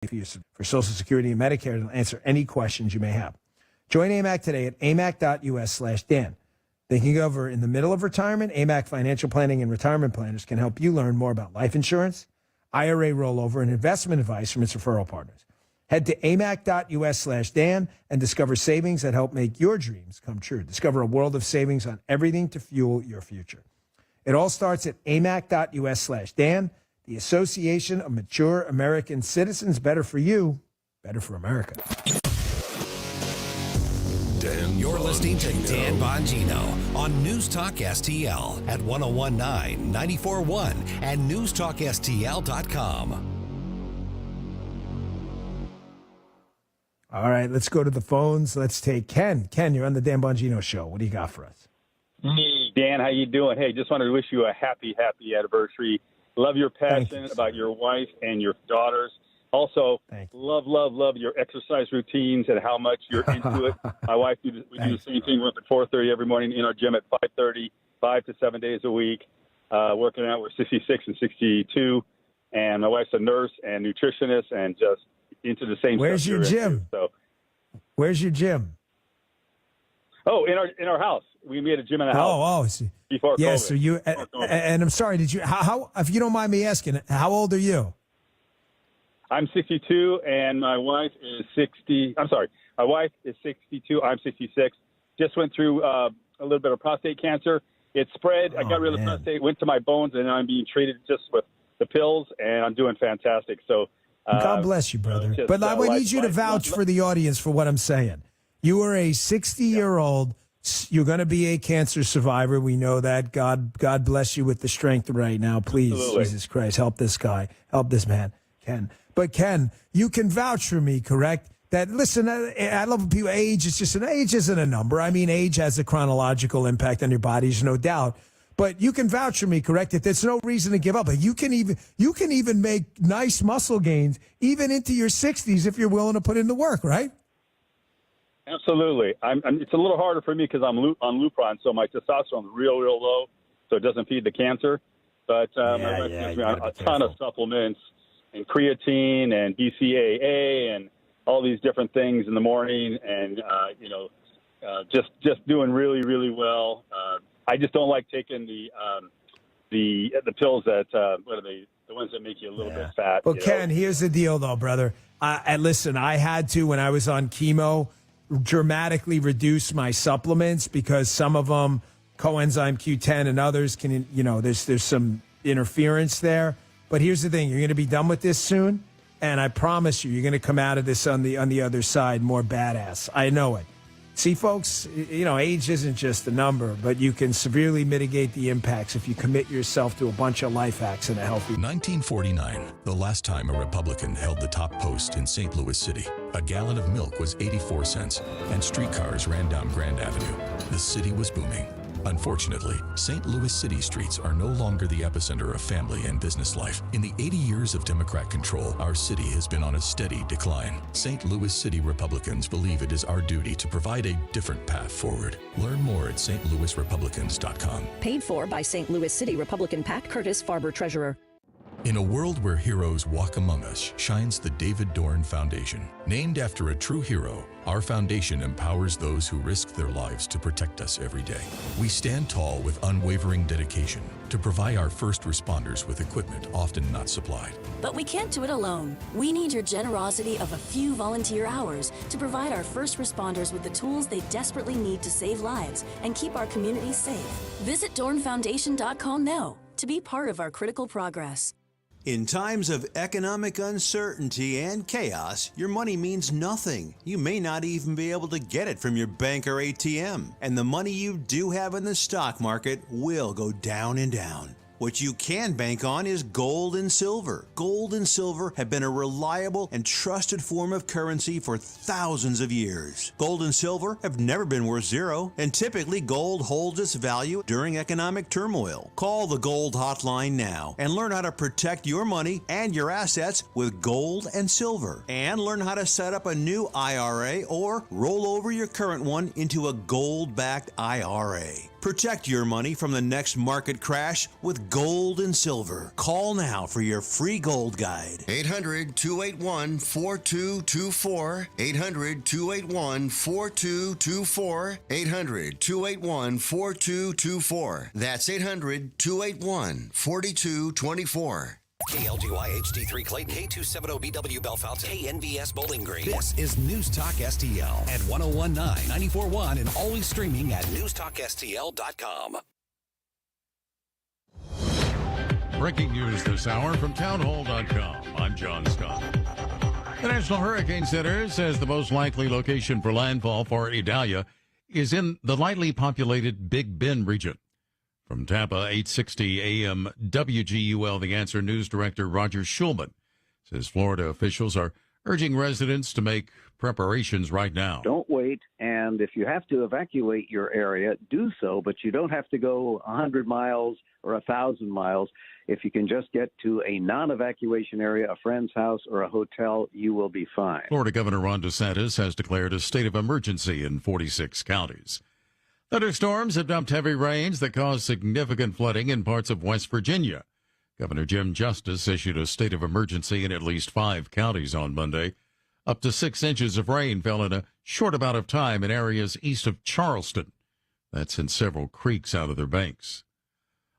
for Social Security and Medicare to answer any questions you may have. Join AMAC today at amac.us/Dan. Thinking over in the middle of retirement, AMAC Financial Planning and Retirement Planners can help you learn more about life insurance, IRA rollover, and investment advice from its referral partners. Head to amac.us/Dan and discover savings that help make your dreams come true. Discover a world of savings on everything to fuel your future. It all starts at amac.us/Dan, the Association of Mature American Citizens. Better for you, better for America. You're listening to Dan Bongino on News Talk STL at 1019, 94.1 and newstalkstl.com. All right, let's go to the phones. Let's take Ken. Ken, you're on the Dan Bongino Show. What do you got for us? Hey, Dan, how you doing? Hey, just wanted to wish you a happy anniversary. Love your passion about your wife and your daughters. Also, love your exercise routines and how much you're into it. My wife, we do the same thing. We're up at 4:30 every morning in our gym at 5:30, 5 to 7 days a week, working out. We're 66 and 62, and my wife's a nurse and nutritionist and just into the same. Where's your gym? Where's your gym? Oh, in our house. We made a gym in the house. Before yeah. COVID. So you and I'm sorry. Did you? How? If you don't mind me asking, how old are you? I'm 62, and my wife is 60. I'm sorry. My wife is 62. I'm 66. Just went through a little bit of prostate cancer. It spread. I got rid of the prostate, went to my bones, and I'm being treated just with the pills, and I'm doing fantastic. So God bless you, brother. But I need you to vouch for the audience for what I'm saying. You are a 60-year-old. You're going to be a cancer survivor. We know that. God bless you with the strength right now. Please, absolutely. Jesus Christ, help this guy. Help this man, Ken. But Ken, you can vouch for me, correct? That, listen, I love when people, age isn't a number. I mean, age has a chronological impact on your body, there's no doubt. But you can vouch for me, correct? That there's no reason to give up. You can even make nice muscle gains, even into your 60s, if you're willing to put in the work, right? Absolutely. It's a little harder for me because I'm on Lupron, so my testosterone's real low, so it doesn't feed the cancer. But my wife gives me a ton of supplements, and creatine and BCAA and all these different things in the morning, and just doing really well. I just don't like taking the pills that what are they? The ones that make you a little bit fat. Well, Ken, here's the deal, though, brother. And listen, I had to, when I was on chemo, dramatically reduce my supplements because some of them, coenzyme Q10 and others, can, there's some interference there. But here's the thing: you're going to be done with this soon, and I promise you're going to come out of this on the other side more badass. I know it. See, folks, age isn't just a number, but you can severely mitigate the impacts if you commit yourself to a bunch of life hacks and a healthy. 1949, the last time a Republican held the top post in St. Louis City. A gallon of milk was 84 cents, and streetcars ran down Grand Avenue. The city was booming. Unfortunately, St. Louis city streets are no longer the epicenter of family and business life. In the 80 years of Democrat control, our city has been on a steady decline. St. Louis City Republicans believe it is our duty to provide a different path forward. Learn more at stlouisrepublicans.com. Paid for by St. Louis City Republican Pat Curtis, Farber Treasurer. In a world where heroes walk among us, shines the David Dorn Foundation. Named after a true hero, our foundation empowers those who risk their lives to protect us every day. We stand tall with unwavering dedication to provide our first responders with equipment often not supplied. But we can't do it alone. We need your generosity of a few volunteer hours to provide our first responders with the tools they desperately need to save lives and keep our communities safe. Visit dornfoundation.com now to be part of our critical progress. In times of economic uncertainty and chaos, your money means nothing. You may not even be able to get it from your bank or ATM. And the money you do have in the stock market will go down and down. What you can bank on is gold and silver. Gold and silver have been a reliable and trusted form of currency for thousands of years. Gold and silver have never been worth zero, and typically gold holds its value during economic turmoil. Call the Gold Hotline now and learn how to protect your money and your assets with gold and silver. And learn how to set up a new IRA or roll over your current one into a gold-backed IRA. Protect your money from the next market crash with gold and silver. Call now for your free gold guide. 800-281-4224. 800-281-4224. 800-281-4224. That's 800-281-4224. KLGY HD3 Clayton, K270BW Bellefonte, KNVS Bowling Green. This is News Talk STL at 1019, 94.1, and always streaming at newstalkstl.com. Breaking news this hour from townhall.com. I'm John Scott. The National Hurricane Center says the most likely location for landfall for Idalia is in the lightly populated Big Bend region. From Tampa, 860 AM WGUL, The Answer News Director Roger Schulman says Florida officials are urging residents to make preparations right now. Don't wait, and if you have to evacuate your area, do so, but you don't have to go 100 miles or 1,000 miles. If you can just get to a non-evacuation area, a friend's house or a hotel, you will be fine. Florida Governor Ron DeSantis has declared a state of emergency in 46 counties. Thunderstorms have dumped heavy rains that caused significant flooding in parts of West Virginia. Governor Jim Justice issued a state of emergency in at least 5 counties on Monday. Up to 6 inches of rain fell in a short amount of time in areas east of Charleston. That sent several creeks out of their banks.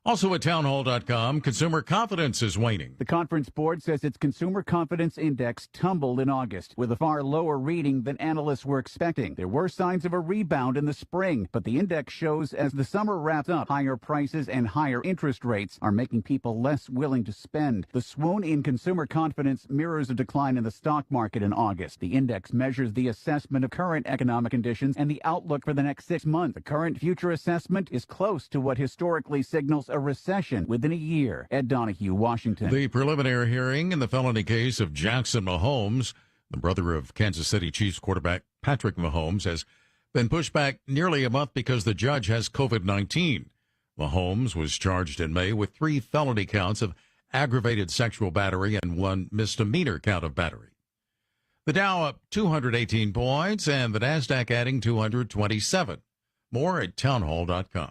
Also at townhall.com, consumer confidence is waning. The Conference Board says its Consumer Confidence Index tumbled in August, with a far lower reading than analysts were expecting. There were signs of a rebound in the spring, but the index shows as the summer wraps up, higher prices and higher interest rates are making people less willing to spend. The swoon in consumer confidence mirrors a decline in the stock market in August. The index measures the assessment of current economic conditions and the outlook for the next 6 months. The current future assessment is close to what historically signals a recession within a year. Ed Donahue, Washington. The preliminary hearing in the felony case of Jackson Mahomes, the brother of Kansas City Chiefs quarterback Patrick Mahomes, has been pushed back nearly a month because the judge has COVID-19. Mahomes was charged in May with 3 felony counts of aggravated sexual battery and 1 misdemeanor count of battery. The Dow up 218 points and the NASDAQ adding 227. More at townhall.com.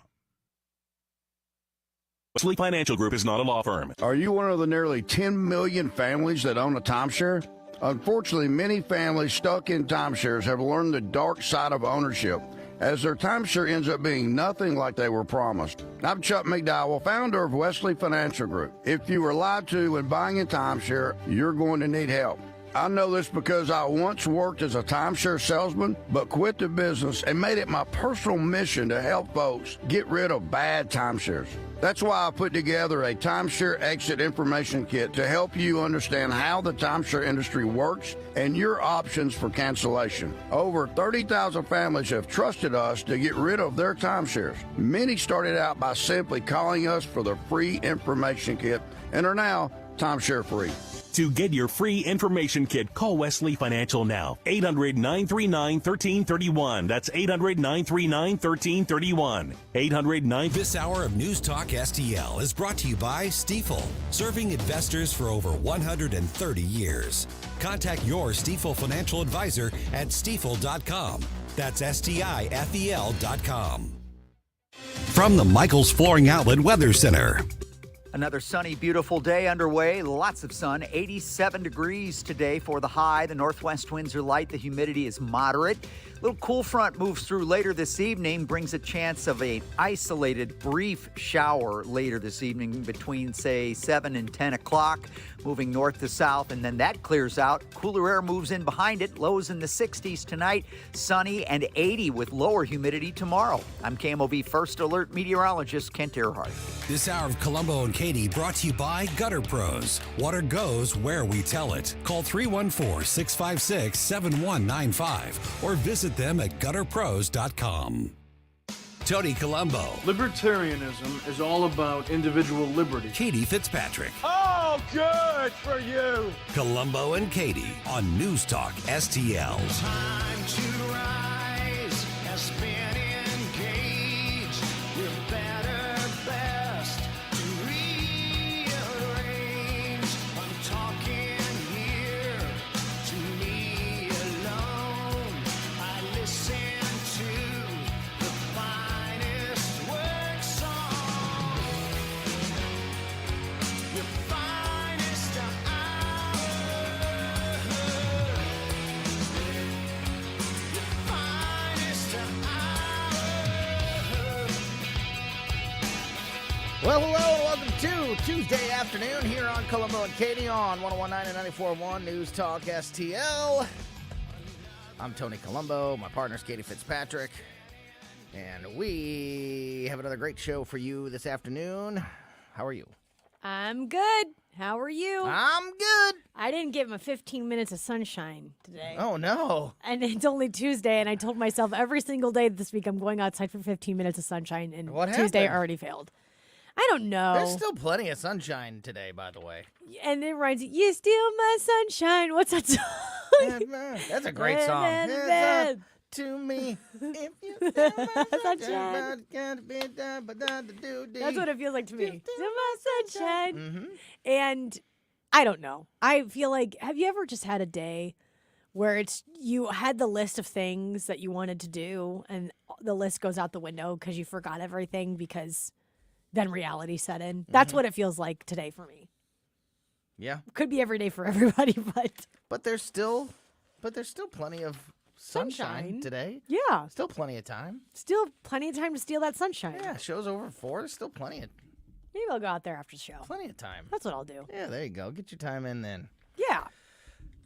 Wesley Financial Group is not a law firm. Are you one of the nearly 10 million families that own a timeshare? Unfortunately, many families stuck in timeshares have learned the dark side of ownership, as their timeshare ends up being nothing like they were promised. I'm Chuck McDowell, founder of Wesley Financial Group. If you were lied to when buying a timeshare, you're going to need help. I know this because I once worked as a timeshare salesman, but quit the business and made it my personal mission to help folks get rid of bad timeshares. That's why I put together a timeshare exit information kit to help you understand how the timeshare industry works and your options for cancellation. Over 30,000 families have trusted us to get rid of their timeshares. Many started out by simply calling us for the free information kit and are now timeshare free. To get your free information kit, call Wesley Financial now. 800-939-1331. That's 800-939-1331. 800-9... This hour of News Talk STL is brought to you by Stifel, serving investors for over 130 years. Contact your Stifel financial advisor at stifel.com. That's STIFEL.com. From the Michaels Flooring Outlet Weather Center. Another sunny, beautiful day underway. Lots of sun. 87 degrees today for the high. The northwest winds are light. The humidity is moderate. Little cool front moves through later this evening, brings a chance of an isolated brief shower later this evening between, say, 7 and 10 o'clock, moving north to south, and then that clears out. Cooler air moves in behind it. Lows in the 60s tonight, sunny and 80 with lower humidity tomorrow. I'm KMOV First Alert meteorologist Kent Earhart. This hour of Colombo and Katie brought to you by Gutter Pros. Water goes where we tell it. Call 314-656-7195 or visit them at gutterpros.com. Tony Colombo. Libertarianism is all about individual liberty. Katie Fitzpatrick. Oh, good for you. Colombo and Katie on News Talk STL. Time to rise has been engaged. We're better, best to rearrange. I'm talking here to me alone. I listen to the finest words. Well, hello, and welcome to Tuesday afternoon here on Colombo and Katie on 101.9 and 94.1 News Talk STL. I'm Tony Colombo. My partner's Katie Fitzpatrick. And we have another great show for you this afternoon. How are you? I'm good. How are you? I'm good. I didn't get my 15 minutes of sunshine today. Oh, no. And it's only Tuesday, and I told myself every single day this week I'm going outside for 15 minutes of sunshine, and What Tuesday happened? already failed. I don't know. There's still plenty of sunshine today, by the way. And it reminds you steal my sunshine. What's that song? That's a great song. It's up to me if you steal my sunshine. That's what it feels like to me. Steal my sunshine. Mm-hmm. And I don't know. I feel like, have you ever just had a day where you had the list of things that you wanted to do, and the list goes out the window because you forgot everything because then reality set in? That's what it feels like today for me. Yeah. Could be every day for everybody, But there's still plenty of sunshine today. Yeah. Still plenty of time. Still plenty of time to steal that sunshine. Yeah, show's over at 4. There's still plenty of Maybe I'll go out there after the show. Plenty of time. That's what I'll do. Yeah, there you go. Get your time in then. Yeah.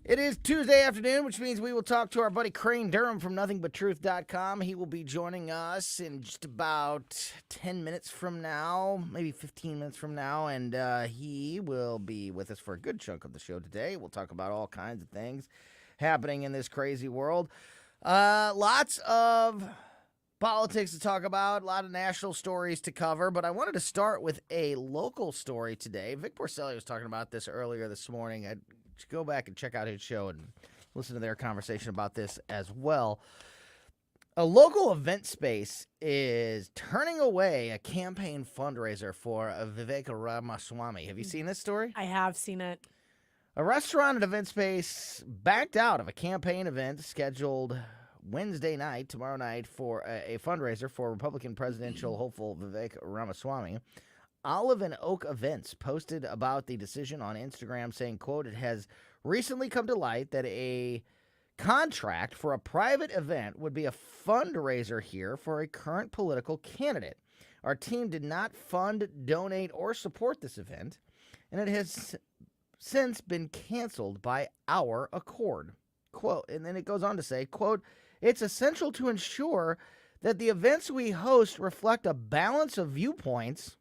It is Tuesday afternoon, which means we will talk to our buddy Crane Durham from NothingButTruth.com. He will be joining us in just about 10 minutes from now, maybe 15 minutes from now, and he will be with us for a good chunk of the show today. We'll talk about all kinds of things happening in this crazy world. Lots of politics to talk about, a lot of national stories to cover, but I wanted to start with a local story today. Vic Porcelli was talking about this earlier this morning. I should go back and check out his show and listen to their conversation about this as well. A local event space is turning away a campaign fundraiser for Vivek Ramaswamy. Have you seen this story? I have seen it. A restaurant and event space backed out of a campaign event scheduled Wednesday night, tomorrow night, for a fundraiser for Republican presidential hopeful Vivek Ramaswamy. Olive and Oak Events posted about the decision on Instagram saying, quote, "It has recently come to light that a contract for a private event would be a fundraiser here for a current political candidate. Our team did not fund, donate, or support this event, and it has since been canceled by our accord." Quote, and then it goes on to say, quote, "It's essential to ensure that the events we host reflect a balance of viewpoints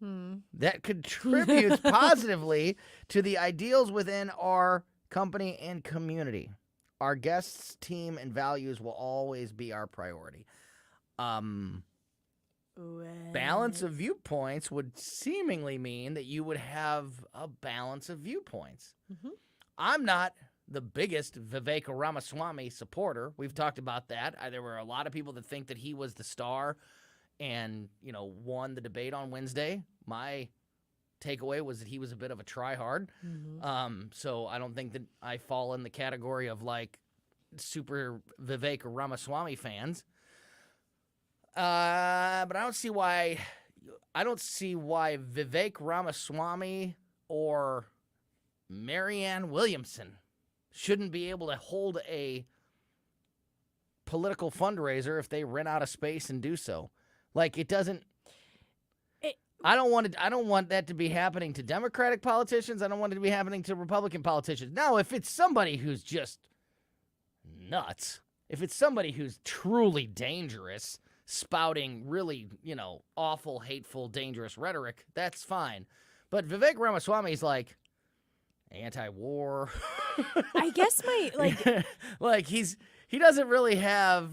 that contributes positively to the ideals within our company and community. Our guests, team, and values will always be our priority." Balance of viewpoints would seemingly mean that you would have a balance of viewpoints. I'm not the biggest Vivek Ramaswamy supporter. We've talked about that. There were a lot of people that think that he was the star and, won the debate on Wednesday. My takeaway was that he was a bit of a tryhard. So I don't think that I fall in the category of, super Vivek Ramaswamy fans. But I don't see why Vivek Ramaswamy or Marianne Williamson shouldn't be able to hold a political fundraiser if they rent out a space and do so. It doesn't. I don't want that to be happening to Democratic politicians. I don't want it to be happening to Republican politicians. Now, if it's somebody who's just nuts, if it's somebody who's truly dangerous, spouting really, awful, hateful, dangerous rhetoric, that's fine. But Vivek Ramaswamy's anti-war. I guess he doesn't really have.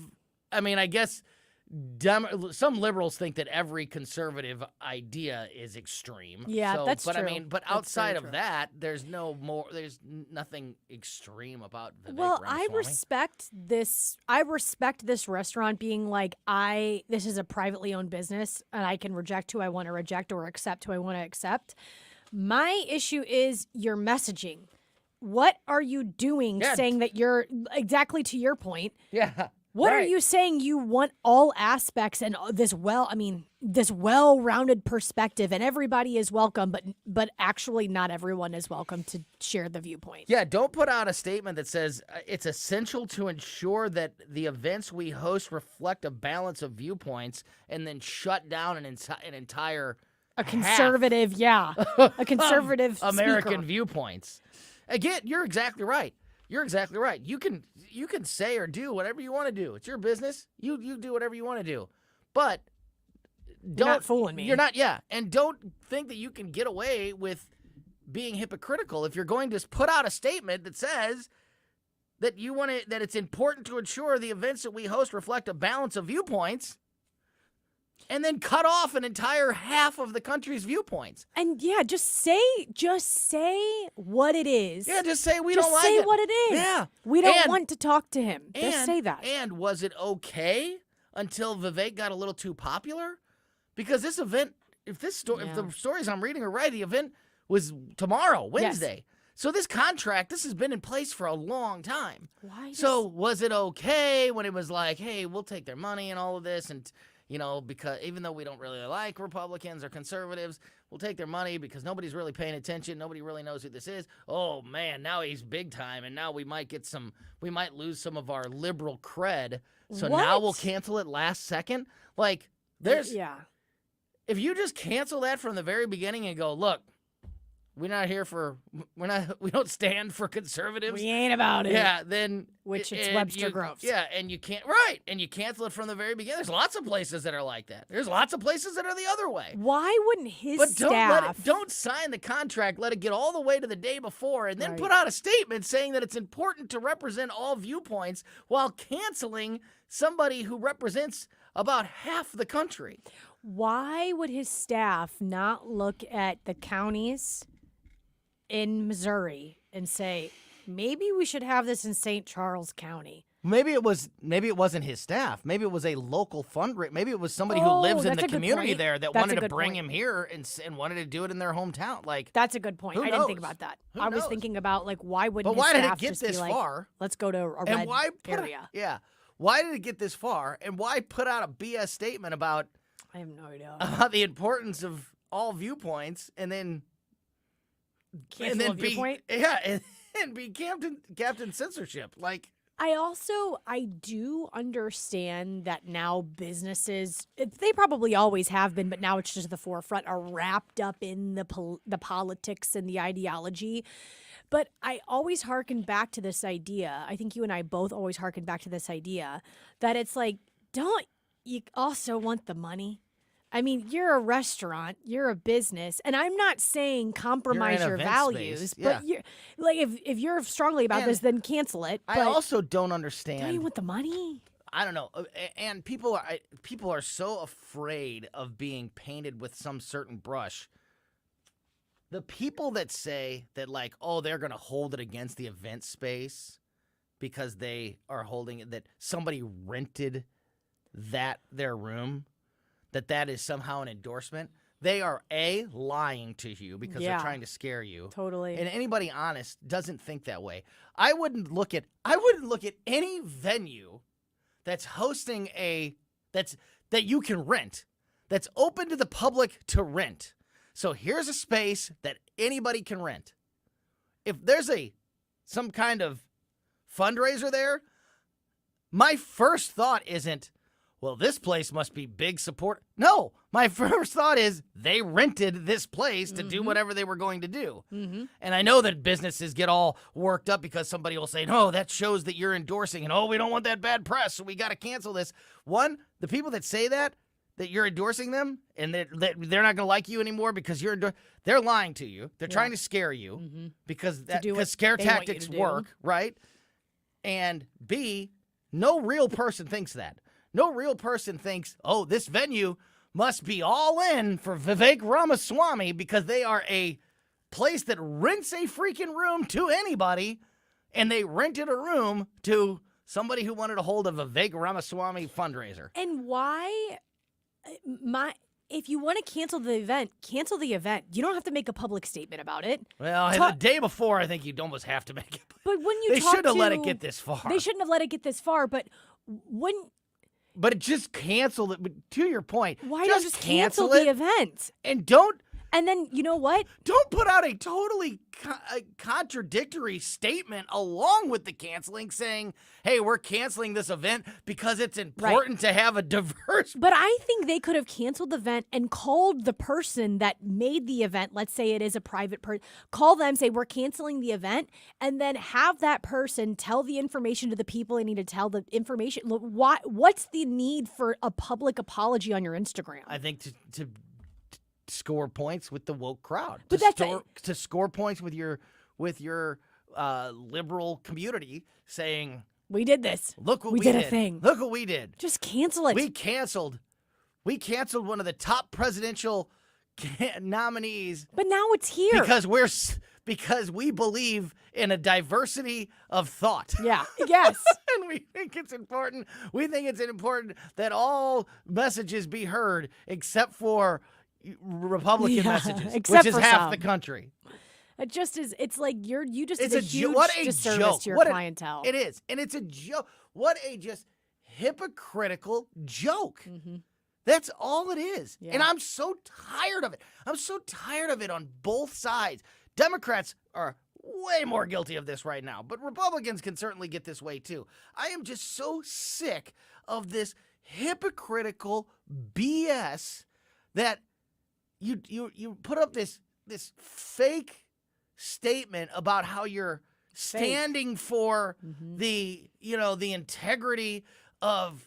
I guess some liberals think that every conservative idea is extreme. Yeah, that's true. But outside of that, there's nothing extreme about Vivek Well, Ramaswamy. I respect this. I respect this restaurant being this is a privately owned business, and I can reject who I want to reject or accept who I want to accept. My issue is your messaging. What are you doing saying that you're, exactly to your point, What are Right. you saying? You want all aspects and this well-rounded perspective, and everybody is welcome, but actually not everyone is welcome to share the viewpoint. Yeah, don't put out a statement that says it's essential to ensure that the events we host reflect a balance of viewpoints, and then shut down an entire A conservative, a conservative American speaker. viewpoints. Again, you're exactly right. You're exactly right. You can say or do whatever you want to do. It's your business. You do whatever you want to do. But You're not fooling me. You're not, yeah. And don't think that you can get away with being hypocritical if you're going to put out a statement that says that that it's important to ensure the events that we host reflect a balance of viewpoints, and then cut off an entire half of the country's viewpoints. And yeah, just say what it is. Yeah, just say we Just don't like say it. what it is. Yeah. We don't And- want to talk to him. Just say that. And was it okay until Vivek got a little too popular? Because this event, if the stories I'm reading are right, the event was tomorrow, Wednesday. So this contract, this has been in place for a long time. Why? So was it okay when it was like, hey, we'll take their money and all of this, and because even though we don't really like Republicans or conservatives, we'll take their money because nobody's really paying attention. Nobody really knows who this is. Oh man, now he's big time, and now we might lose some of our liberal cred. So now we'll cancel it last second. Like if you just cancel that from the very beginning and go, look, we don't stand for conservatives. We ain't about it. Yeah, then Which it's Webster Groves. Yeah, and you can't and you cancel it from the very beginning. There's lots of places that are like that. There's lots of places that are the other way. Why wouldn't his But staff? don't sign the contract. Let it get all the way to the day before, and then put out a statement saying that it's important to represent all viewpoints while canceling somebody who represents about half the country. Why would his staff not look at the counties in Missouri and say, maybe we should have this in St. Charles County? Maybe it wasn't his staff. Maybe it was a local fundraiser. Maybe it was somebody who lives in the community there that wanted to bring him here and wanted to do it in their hometown. Like, that's a good point. who I didn't think knows? about that. Who I was knows? thinking about why wouldn't But why his did it staff get just this be like, far? let's go to a and red why area? Why did it get this far? And why put out a BS statement about I have no idea. about the importance of all viewpoints, and then Cancel a viewpoint? and be Captain Censorship. Like, I do understand that now businesses, they probably always have been, but now it's just at the forefront, are wrapped up in the politics and the ideology. But I always hearken back to this idea. I think you and I both always hearken back to this idea that it's like, don't you also want the money? I mean, you're a restaurant, you're a business, and I'm not saying compromise You're your in event values, space. but you're like if you're strongly about this, then cancel it. I But also don't understand. don't you want the money? I don't know. And people are so afraid of being painted with some certain brush. The people that say that, like, oh, they're going to hold it against the event space because they are holding it, that somebody rented their room, that is somehow an endorsement. They are lying to you because they're trying to scare you. Totally. And anybody honest doesn't think that way. I wouldn't look at any venue that's hosting that you can rent, that's open to the public to rent. So here's a space that anybody can rent. If there's some kind of fundraiser there, my first thought isn't, well, this place must be big support. No, my first thought is they rented this place to do whatever they were going to do. Mm-hmm. And I know that businesses get all worked up because somebody will say, no, that shows that you're endorsing, and oh, we don't want that bad press, so we got to cancel this. One, the people that say that you're endorsing them and they're not going to like you anymore because they're lying to you. They're trying to scare you because scare tactics work, right? And B, no real person thinks that. No real person thinks, oh, this venue must be all in for Vivek Ramaswamy because they are a place that rents a freaking room to anybody, and they rented a room to somebody who wanted to hold a Vivek Ramaswamy fundraiser. And why if you want to cancel the event, cancel the event. You don't have to make a public statement about it. Well, the day before, I think you'd almost have to make it. But when you They shouldn't have let it get this far. They shouldn't have let it get this far, but wouldn't. But it just canceled it. But to your point, Why don't just just cancel it the event? and don't. And then, you know what? Don't put out a totally contradictory statement along with the canceling saying, hey, we're canceling this event because it's important to have a diverse. But I think they could have canceled the event and called the person that made the event. Let's say it is a private person. Call them, say, we're canceling the event, and then have that person tell the information to the people they need to tell the information. Look, what's the need for a public apology on your Instagram? I think to score points with the woke crowd. But to score points with your liberal community saying, we did this. Look what we did. A thing. Look what we did. Just cancel it. We canceled one of the top presidential nominees. But now it's here. Because we believe in a diversity of thought. Yeah. Yes. And we think it's important. We think it's important that all messages be heard except for Republican messages, which is half the country. It just is. It's like you just it's did a huge disservice joke. to your clientele. It is, and it's a joke. What a just hypocritical joke. Mm-hmm. That's all it is. Yeah. And I'm so tired of it. I'm so tired of it on both sides. Democrats are way more guilty of this right now, but Republicans can certainly get this way too. I am just so sick of this hypocritical BS that you put up this fake statement about how you're standing for the integrity of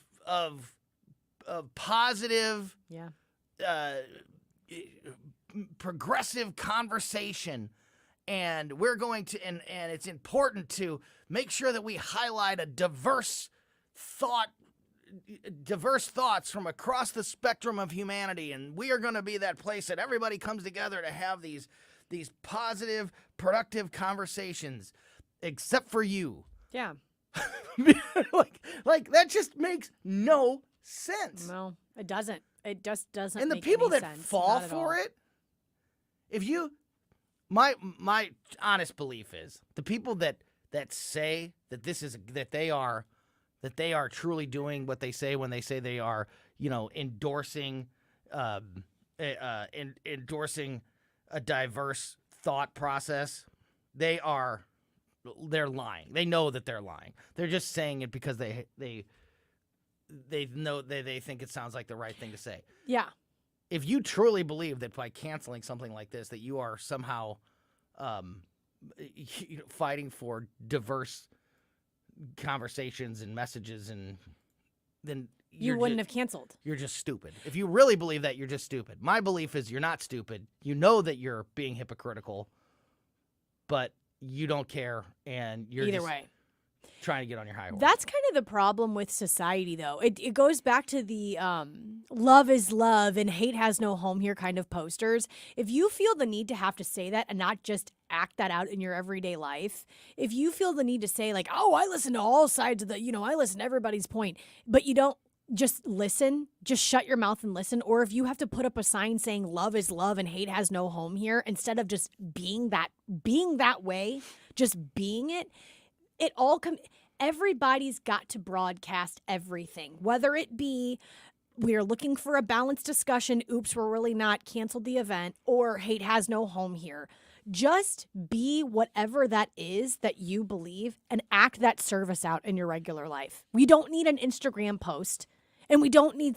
positive progressive conversation, and we're going to and it's important to make sure that we highlight a diverse thoughts from across the spectrum of humanity, and we are going to be that place that everybody comes together to have these positive, productive conversations, except for you. Yeah. like that just makes no sense. No, it doesn't. It just doesn't. And the make people any that sense. fall Not at for all. it, if you, my honest belief is the people that say that they are truly doing what they say when they say they are, endorsing a diverse thought process. They're lying. They know that they're lying. They're just saying it because they know they think it sounds like the right thing to say. Yeah. If you truly believe that by canceling something like this that you are somehow fighting for diverse conversations and messages, and then you wouldn't have canceled. You're just stupid. If you really believe that, you're just stupid. My belief is you're not stupid. You know that you're being hypocritical, but you don't care, and you're either just way trying to get on your high horse. That's kind of the problem with society, though. It goes back to the love is love and hate has no home here kind of posters. If you feel the need to have to say that and not just act that out in your everyday life, if you feel the need to say like, oh, I listen to all sides of I listen to everybody's point, but you don't just listen, just shut your mouth and listen. Or if you have to put up a sign saying love is love and hate has no home here, instead of just being that way, just being it all everybody's got to broadcast everything, whether it be we're looking for a balanced discussion, oops, we're really not, canceled the event, or hate has no home here. Just be whatever that is that you believe and act that service out in your regular life. We don't need an Instagram post, and we don't need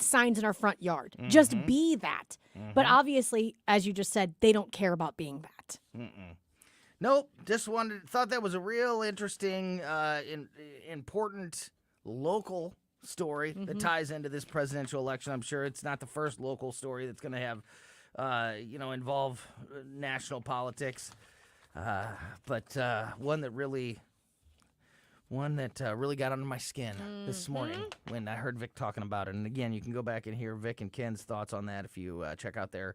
signs in our front yard. Mm-hmm. Just be that. Mm-hmm. But obviously, as you just said, they don't care about being that. Mm-mm. Nope. Just thought that was a real interesting, important local story that ties into this presidential election. I'm sure it's not the first local story that's going to have, involve national politics, but one that really got under my skin this morning when I heard Vic talking about it. And again, you can go back and hear Vic and Ken's thoughts on that if you check out their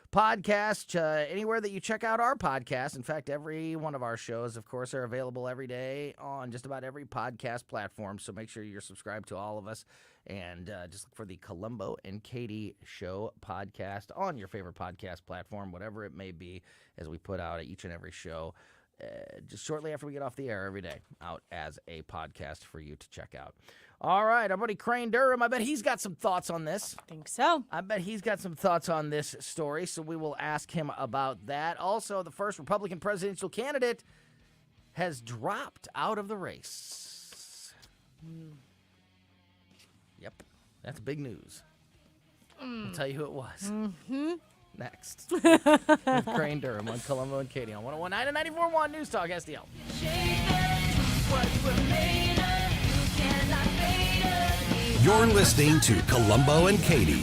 podcast anywhere that you check out our podcast. In fact, every one of our shows, of course, are available every day on just about every podcast platform. So make sure you're subscribed to all of us, and just look for the Colombo and Katie Show podcast on your favorite podcast platform, whatever it may be, as we put out each and every show just shortly after we get off the air every day, out as a podcast for you to check out. All right, our buddy Crane Durham, I bet he's got some thoughts on this. I think so. I bet he's got some thoughts on this story, so we will ask him about that. Also, the first Republican presidential candidate has dropped out of the race. Yep, that's big news. I'll tell you who it was. Next. With Crane Durham on Colombo and Katie on 101.9 and 94.1 News Talk STL. You're listening to Colombo and Katie.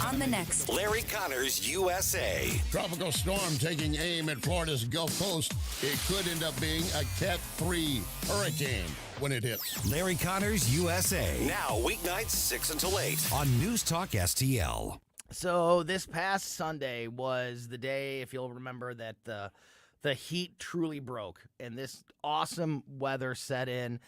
On the next, Larry Connors, USA. Tropical storm taking aim at Florida's Gulf Coast. It could end up being a Cat 3 hurricane when it hits. Larry Connors, USA. Now, weeknights 6 until 8 on News Talk STL. So this past Sunday was the day, if you'll remember, that the heat truly broke and this awesome weather set in,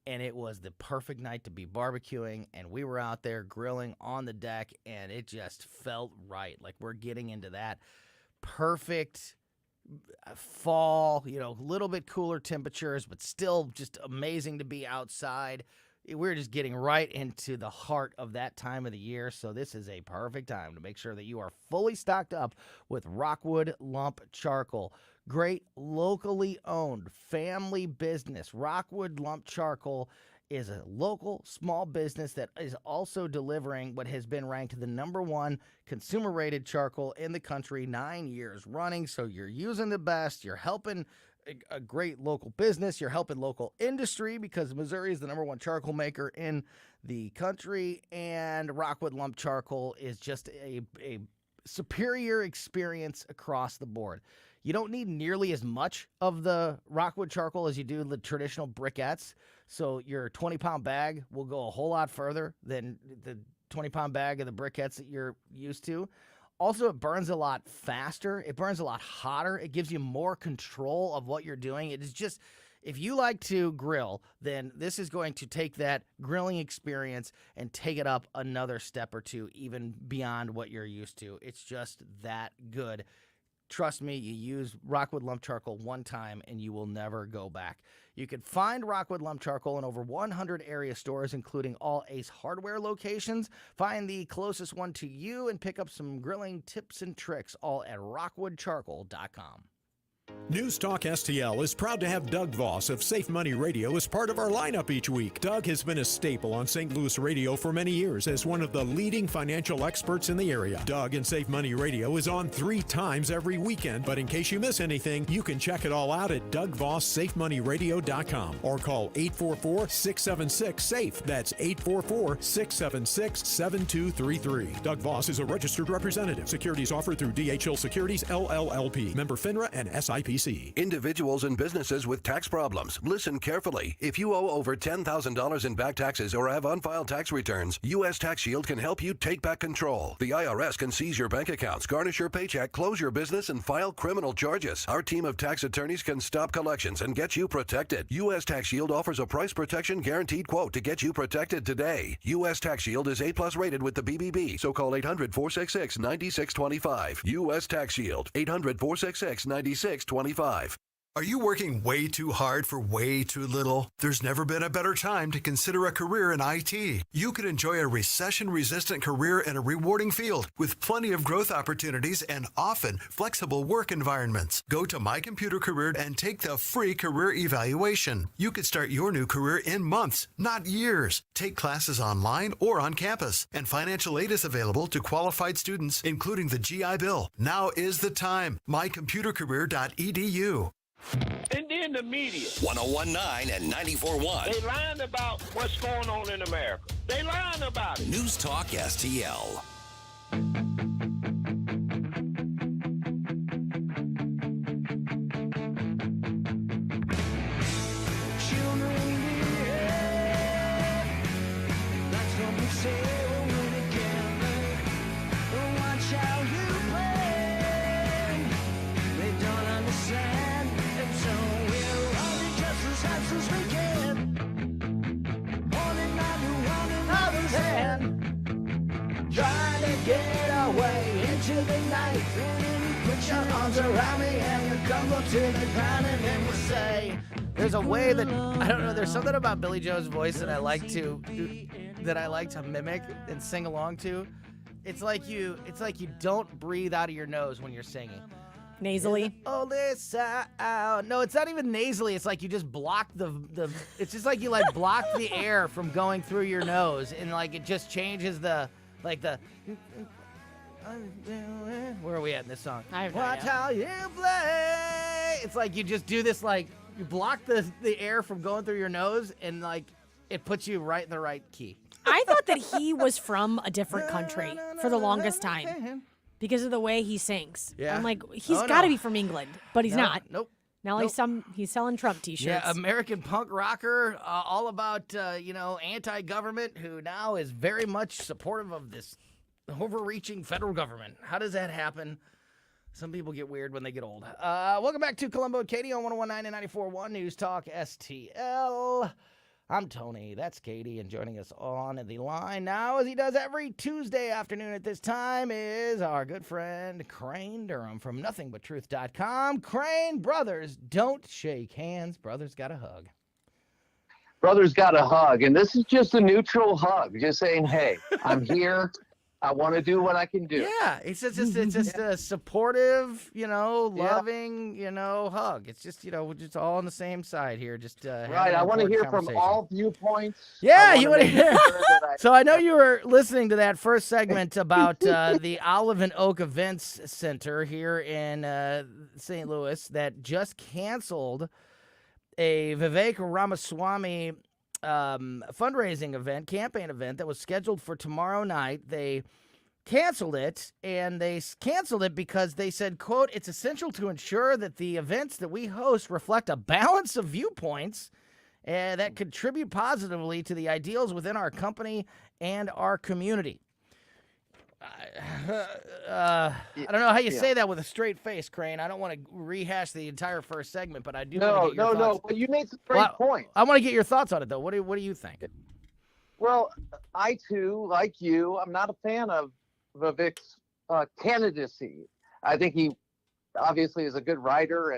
and it was the perfect night to be barbecuing, and we were out there grilling on the deck, and it just felt right. Like we're getting into that perfect fall, a little bit cooler temperatures, but still just amazing to be outside. We're just getting right into the heart of that time of the year, so this is a perfect time to make sure that you are fully stocked up with Rockwood Lump Charcoal. Great locally owned family business. Rockwood Lump Charcoal is a local small business that is also delivering what has been ranked the #1 consumer rated charcoal in the country 9 years running. So you're using the best, you're helping a great local business, you're helping local industry because Missouri is the #1 charcoal maker in the country, and Rockwood Lump Charcoal is just a superior experience across the board. You don't need nearly as much of the Rockwood charcoal as you do the traditional briquettes. So your 20-pound bag will go a whole lot further than the 20-pound bag of the briquettes that you're used to. Also, it burns a lot faster. It burns a lot hotter. It gives you more control of what you're doing. It is just, if you like to grill, then this is going to take that grilling experience and take it up another step or two, even beyond what you're used to. It's just that good. Trust me, you use Rockwood Lump Charcoal one time and you will never go back. You can find Rockwood Lump Charcoal in over 100 area stores, including all Ace Hardware locations. Find the closest one to you and pick up some grilling tips and tricks, all at rockwoodcharcoal.com. News Talk STL is proud to have Doug Voss of Safe Money Radio as part of our lineup each week. Doug has been a staple on St. Louis radio for many years as one of the leading financial experts in the area. Doug and Safe Money Radio is on 3 times every weekend, but in case you miss anything, you can check it all out at DougVossSafeMoneyRadio.com or call 844-676-SAFE. That's 844-676-7233. Doug Voss is a registered representative. Securities offered through DHL Securities, LLLP. Member FINRA and SIPC. Individuals and businesses with tax problems, listen carefully. If you owe over $10,000 in back taxes or have unfiled tax returns, U.S. Tax Shield can help you take back control. The IRS can seize your bank accounts, garnish your paycheck, close your business, and file criminal charges. Our team of tax attorneys can stop collections and get you protected. U.S. Tax Shield offers a price protection guaranteed quote to get you protected today. U.S. Tax Shield is A+ rated with the BBB, so call 800-466-9625. U.S. Tax Shield, 800-466-9625. Are you working way too hard for way too little? There's never been a better time to consider a career in IT. You could enjoy a recession-resistant career in a rewarding field with plenty of growth opportunities and often flexible work environments. Go to My Computer Career and take the free career evaluation. You could start your new career in months, not years. Take classes online or on campus, and financial aid is available to qualified students, including the GI Bill. Now is the time. mycomputercareer.edu. And then the media. 101.9 and 94.1. They lying about what's going on in America. They lying about it. News Talk STL. Trying to get away into the night. Put your arms around me and you crumble to the ground, and then you say, there's a way that, I don't know, there's something about Billy Joe's voice that I like to mimic and sing along to. It's like you don't breathe out of your nose when you're singing. Nasally. Oh, this out. No, it's not even nasally. It's like you just block the. It's just like you like block the air from going through your nose, and like it just changes the. Where are we at in this song? I have no Watch idea. how you play. It's like you just do this, like you block the air from going through your nose, and like it puts you right in the right key. I thought that he was from a different country for the longest time because of the way he sings. Yeah. I'm like, he's Oh, got to no. be from England, but he's No, not. Nope. Now he's selling Trump T-shirts. Yeah, American punk rocker, all about anti-government, who now is very much supportive of this overreaching federal government. How does that happen? Some people get weird when they get old. Welcome back to Colombo Katie on 101.9 and 94.1 News Talk STL. I'm Tony. That's Katie, and joining us on the line now, as he does every Tuesday afternoon at this time, is our good friend Crane Durham from NothingButTruth.com. Crane, brothers don't shake hands. Brothers got a hug. Brother's got a hug, and this is just a neutral hug, just saying, hey, I'm here. I want to do what I can do. Yeah, it's just a supportive, loving, hug. It's just, we're just all on the same side here. Just Right, I want to hear from all viewpoints. Yeah, you want to hear. So I know you were listening to that first segment about the Olive and Oak Events Center here in St. Louis that just canceled a Vivek Ramaswamy fundraising event, campaign event that was scheduled for tomorrow night. They canceled it, and they canceled it because they said, quote, it's essential to ensure that the events that we host reflect a balance of viewpoints that contribute positively to the ideals within our company and our community. I don't know how you say that with a straight face, Crane. I don't want to rehash the entire first segment, but I do want to get your thoughts. No, but you made some great points. I want to get your thoughts on it, though. What do you think? Well, I, too, like you, I'm not a fan of Vivek's candidacy. I think he obviously is a good writer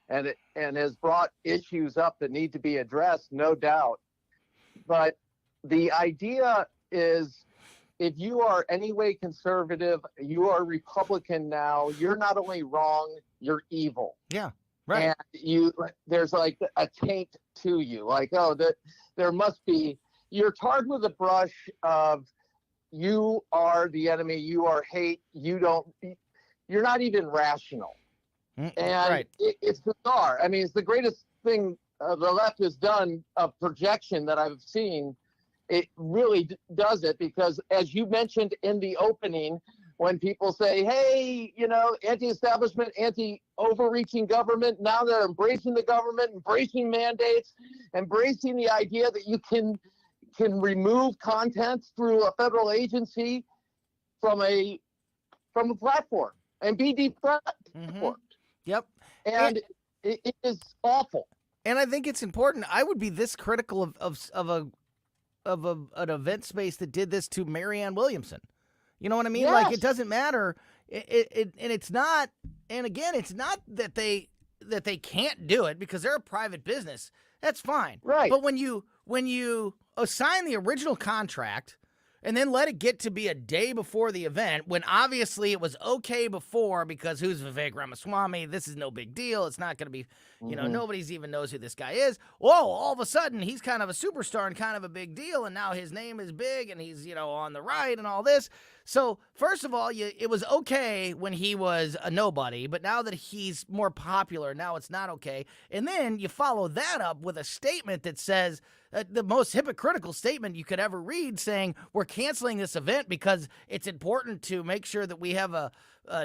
and has brought issues up that need to be addressed, no doubt. But the idea is, if you are any way conservative, you are Republican now, you're not only wrong, you're evil. Yeah, right. And there's like a taint to you. Like, there must be, you're tarred with a brush of, you are the enemy, you are hate, you're not even rational. And it's bizarre. I mean, it's the greatest thing the left has done of projection that I've seen. It really does it because, as you mentioned in the opening, when people say, hey, anti-establishment, anti-overreaching government, now they're embracing the government, embracing mandates, embracing the idea that you can remove content through a federal agency from a platform and be deplatformed. Mm-hmm. Yep. And it is awful. And I think it's important. I would be this critical of an event space that did this to Marianne Williamson. You know what I mean? Yes. Like, it doesn't matter. And it's not. And again, it's not that they can't do it because they're a private business. That's fine. Right. But when you assign the original contract and then let it get to be a day before the event, when obviously it was okay before, because who's Vivek Ramaswamy? This is no big deal. It's not going to be, nobody's even knows who this guy is. Whoa, all of a sudden he's kind of a superstar and kind of a big deal, and now his name is big, and he's, on the right and all this. So first of all, it was okay when he was a nobody, but now that he's more popular, now it's not okay. And then you follow that up with a statement that says, the most hypocritical statement you could ever read, saying we're canceling this event because it's important to make sure that we have a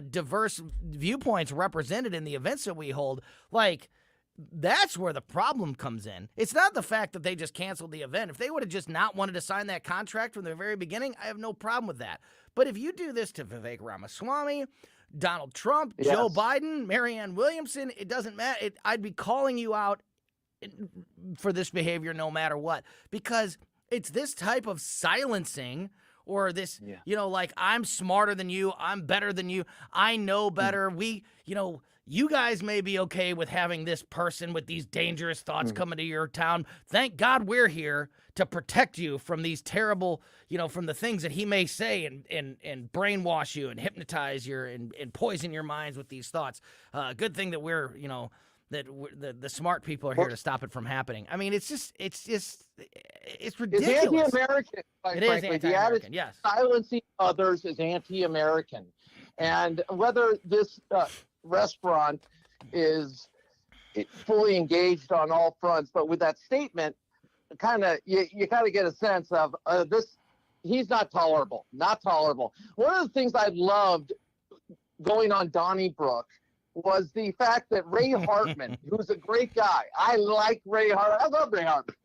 diverse viewpoints represented in the events that we hold. Like, that's where the problem comes in. It's not the fact that they just canceled the event. If they would have just not wanted to sign that contract from the very beginning, I have no problem with that. But if you do this to Vivek Ramaswamy, Donald Trump, Yes. Joe Biden, Marianne Williamson, it doesn't matter. I'd be calling you out for this behavior no matter what, because it's this type of silencing or this, like, I'm smarter than you, I'm better than you, I know better. You guys may be okay with having this person with these dangerous thoughts coming to your town. Thank God we're here to protect you from these terrible, from the things that he may say and brainwash you and hypnotize you and poison your minds with these thoughts. Good thing that we're, the smart people are here to stop it from happening. I mean, it's ridiculous. It's anti-American. It is anti-American, yes. Silencing others is anti-American. And whether this restaurant is fully engaged on all fronts, but with that statement, you kind of get a sense of this. He's not tolerable. One of the things I loved going on Donnybrook was the fact that Ray Hartman, who's a great guy, I like Ray Hartman. I love Ray Hartman.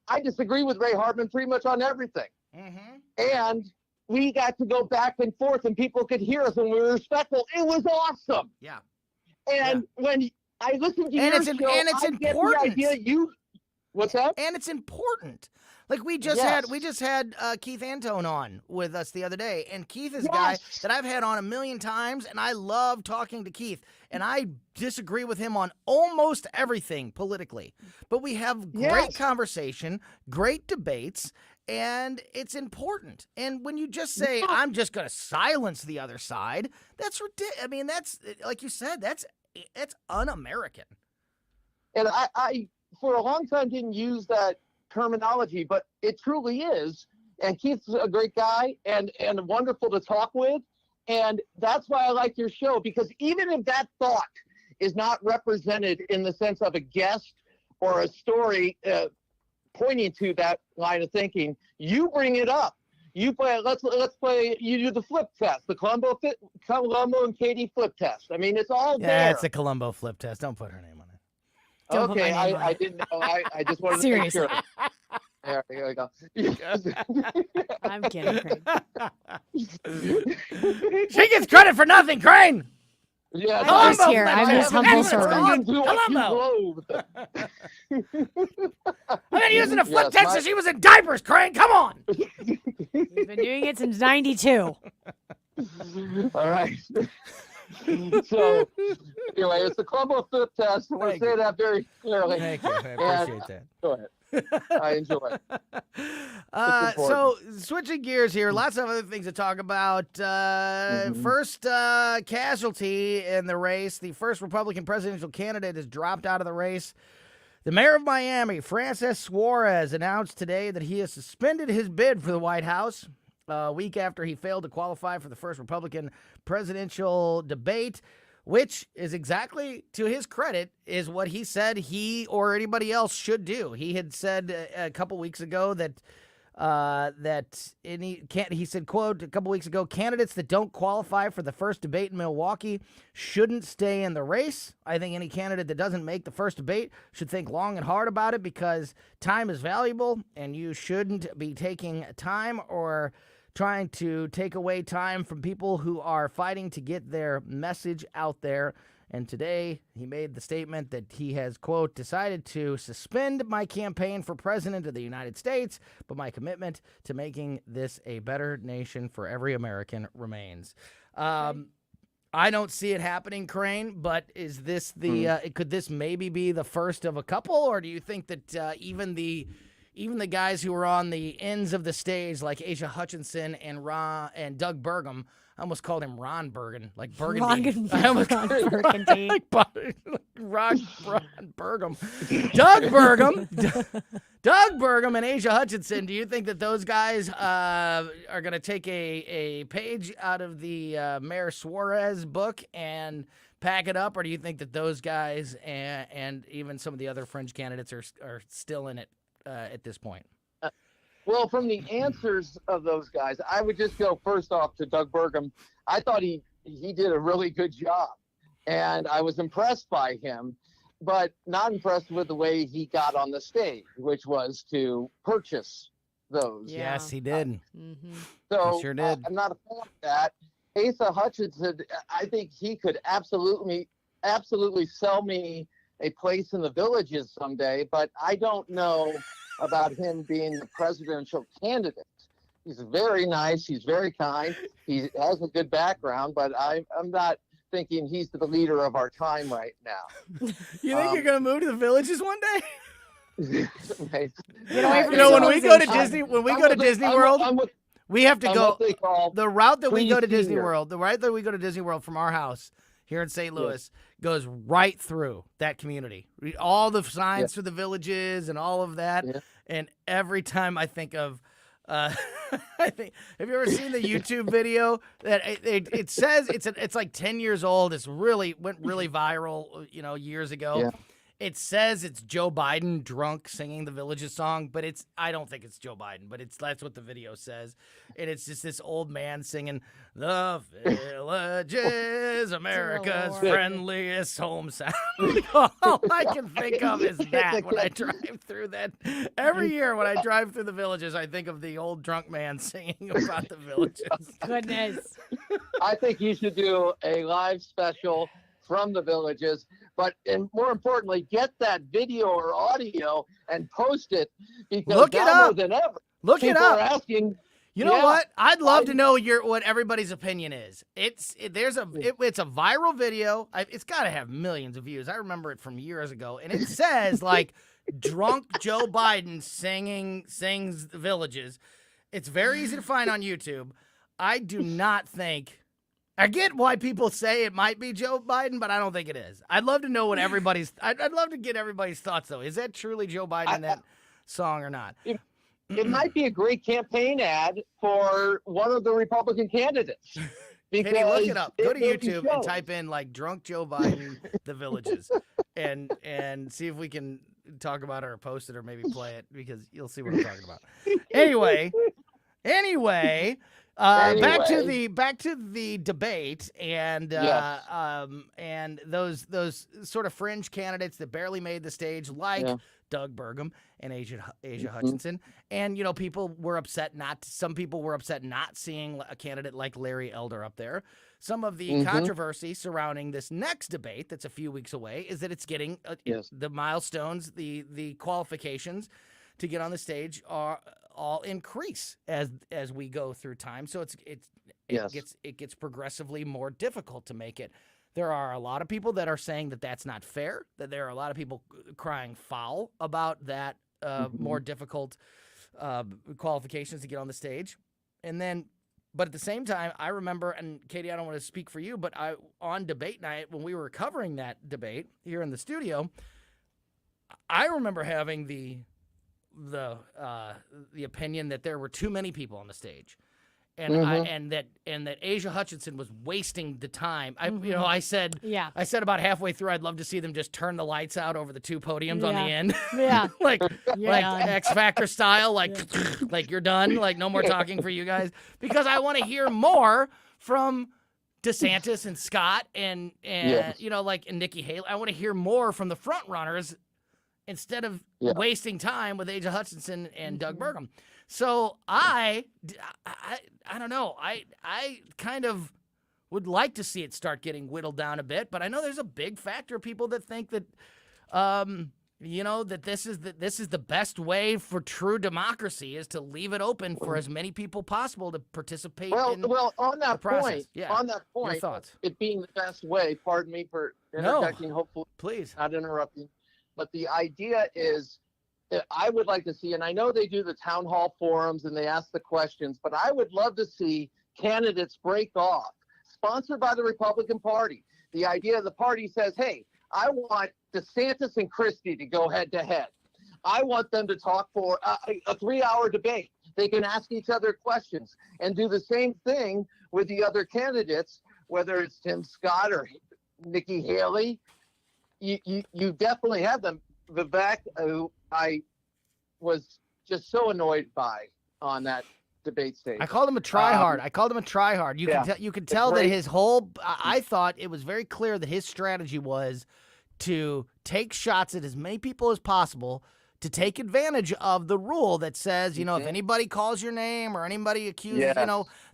I disagree with Ray Hartman pretty much on everything. And we got to go back and forth, and people could hear us, and we were respectful. It was awesome. Yeah. And when I listened to your show, it's I get important. the idea what's that? And it's important. Like we just had Keith Antone on with us the other day, and Keith is a guy that I've had on a million times, and I love talking to Keith. And I disagree with him on almost everything politically, but we have great conversation, great debates, and it's important. And when you just say, I'm just going to silence the other side, that's ridiculous. I mean, that's, like you said, that's un-American. And I, for a long time, didn't use that terminology, but it truly is. And Keith's a great guy and wonderful to talk with. And that's why I like your show, because even if that thought is not represented in the sense of a guest or a story pointing to that line of thinking, you bring it up. You play. Let's play. You do the flip test, the Colombo and Katie flip test. I mean, it's all there. Yeah, it's a Colombo flip test. Don't put her name on it. Okay, I didn't know. I just wanted to make sure. There we go. I'm kidding, Crane. She gets credit for nothing, Crane. Yeah, I'm just here. I'm just humble servant. Colombo. I've been using a flip test since she was in diapers, Crane. Come on. We've been doing it since '92. All right. So, anyway, it's the Colombo flip test. I want to say that very clearly. Thank you. I appreciate that. Go ahead. I enjoy it. So, switching gears here, lots of other things to talk about. First casualty in the race. The first Republican presidential candidate has dropped out of the race. The mayor of Miami, Francis Suarez, announced today that he has suspended his bid for the White House a week after he failed to qualify for the first Republican presidential debate, which is exactly, to his credit, is what he said he or anybody else should do. He had said a couple weeks ago that he said, quote, a couple weeks ago, candidates that don't qualify for the first debate in Milwaukee shouldn't stay in the race. I think any candidate that doesn't make the first debate should think long and hard about it, because time is valuable and you shouldn't be taking time or trying to take away time from people who are fighting to get their message out there. And today he made the statement that he has, quote, decided to suspend my campaign for president of the United States, but my commitment to making this a better nation for every American remains. I don't see it happening, Crane, but is this could this maybe be the first of a couple, or do you think that even the guys who are on the ends of the stage, like Asia Hutchinson and Doug Burgum, I almost called him Ron Burgundy, like Burgundy. I almost called him Burgundy. Ron Burgum. Doug Burgum and Asia Hutchinson, do you think that those guys are going to take a page out of the Mayor Suarez book and pack it up, or do you think that those guys and even some of the other fringe candidates are still in it at this point? Well, from the answers of those guys, I would just go first off to Doug Burgum. I thought he did a really good job, and I was impressed by him, but not impressed with the way he got on the stage, which was to purchase those. Yeah. Yes, he did. So he sure did. I'm not a fan of that. Asa Hutchinson, I think he could absolutely sell me a place in the Villages someday, but I don't know about him being the presidential candidate. He's very nice. He's very kind. He has a good background, but I'm not thinking he's the leader of our time right now. You think you're gonna move to the Villages one day? Right. When we go to Disney, World, we have to go. The route that we go to Disney World, from our house here in St. Louis, goes right through that community. All the signs for the Villages and all of that. Yeah. And every time I think of, have you ever seen the YouTube video that it says it's like 10 years old? It's went really viral, years ago. Yeah. It says it's Joe Biden drunk singing the Villages song, but I don't think it's Joe Biden, but that's what the video says. And it's just this old man singing, "The Villages, America's friendliest home sound." All I can think of is that when I drive through that. Every year when I drive through the Villages, I think of the old drunk man singing about the Villages. Goodness. I think you should do a live special from the Villages, and more importantly, get that video or audio and post it, because look it now up. more than ever, Look it people up. are asking. You know what? I'd love to know what everybody's opinion is. It's a viral video. It's got to have millions of views. I remember it from years ago, and it says like drunk Joe Biden sings the Villages. It's very easy to find on YouTube. I do not think. I get why people say it might be Joe Biden, but I don't think it is. I'd love to know what everybody's. I'd love to get everybody's thoughts though. Is that truly Joe Biden in that song or not? It might be a great campaign ad for one of the Republican candidates. Katie, look it up. Go to YouTube and type in like "drunk Joe Biden, the Villages," and see if we can talk about it or post it or maybe play it, because you'll see what I'm talking about. Anyway. Back to the debate and those sort of fringe candidates that barely made the stage, like Doug Burgum and Asia Hutchinson, and some people were upset not seeing a candidate like Larry Elder up there. Some of the controversy surrounding this next debate that's a few weeks away is that it's getting the milestones, the qualifications to get on the stage are all increase as we go through time. So it gets progressively more difficult to make it. There are a lot of people that are saying that that's not fair, that there are a lot of people crying foul about that more difficult qualifications to get on the stage. But at the same time, I remember, and Katie, I don't want to speak for you, but on debate night, when we were covering that debate here in the studio, I remember having the opinion that there were too many people on the stage, and that Asia Hutchinson was wasting the time. I said about halfway through, I'd love to see them just turn the lights out over the two podiums on the end, like X Factor style, like you're done, like no more talking for you guys, because I want to hear more from DeSantis and Scott and Nikki Haley. I want to hear more from the front runners, instead of wasting time with Asia Hutchinson and Doug Burgum. So I don't know. I kind of would like to see it start getting whittled down a bit, but I know there's a big factor of people that think that, that this is the best way for true democracy, is to leave it open for as many people possible to participate in on that the process. point, on that point, your thoughts? It being the best way, pardon me for interjecting, hopefully please not interrupting. But the idea is that I would like to see, and I know they do the town hall forums and they ask the questions, but I would love to see candidates break off, sponsored by the Republican Party. The idea of the party says, hey, I want DeSantis and Christie to go head to head. I want them to talk for a 3-hour debate. They can ask each other questions and do the same thing with the other candidates, whether it's Tim Scott or Nikki Haley. You definitely have them. Vivek, who I was just so annoyed by on that debate stage. I called him a tryhard. You could tell that his whole. I thought it was very clear that his strategy was to take shots at as many people as possible, to take advantage of the rule that says, if anybody calls your name or anybody accuses,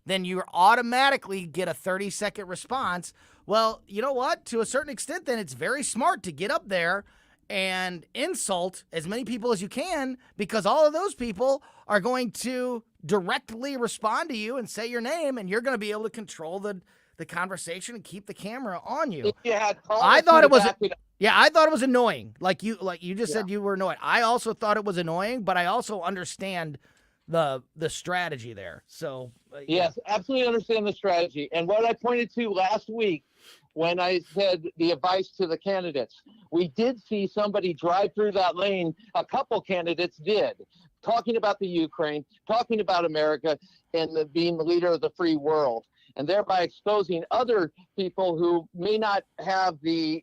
then you automatically get a 30-second response. Well, you know what? To a certain extent, then it's very smart to get up there and insult as many people as you can, because all of those people are going to directly respond to you and say your name, and you're going to be able to control the conversation and keep the camera on you. If you had I thought it was, back it up. yeah, I thought it was annoying. Like you just said you were annoyed. I also thought it was annoying, but I also understand the strategy there. So Yes, absolutely understand the strategy. And what I pointed to last week when I said the advice to the candidates, we did see somebody drive through that lane. A couple candidates did, talking about the Ukraine, talking about America, and being the leader of the free world, and thereby exposing other people who may not have the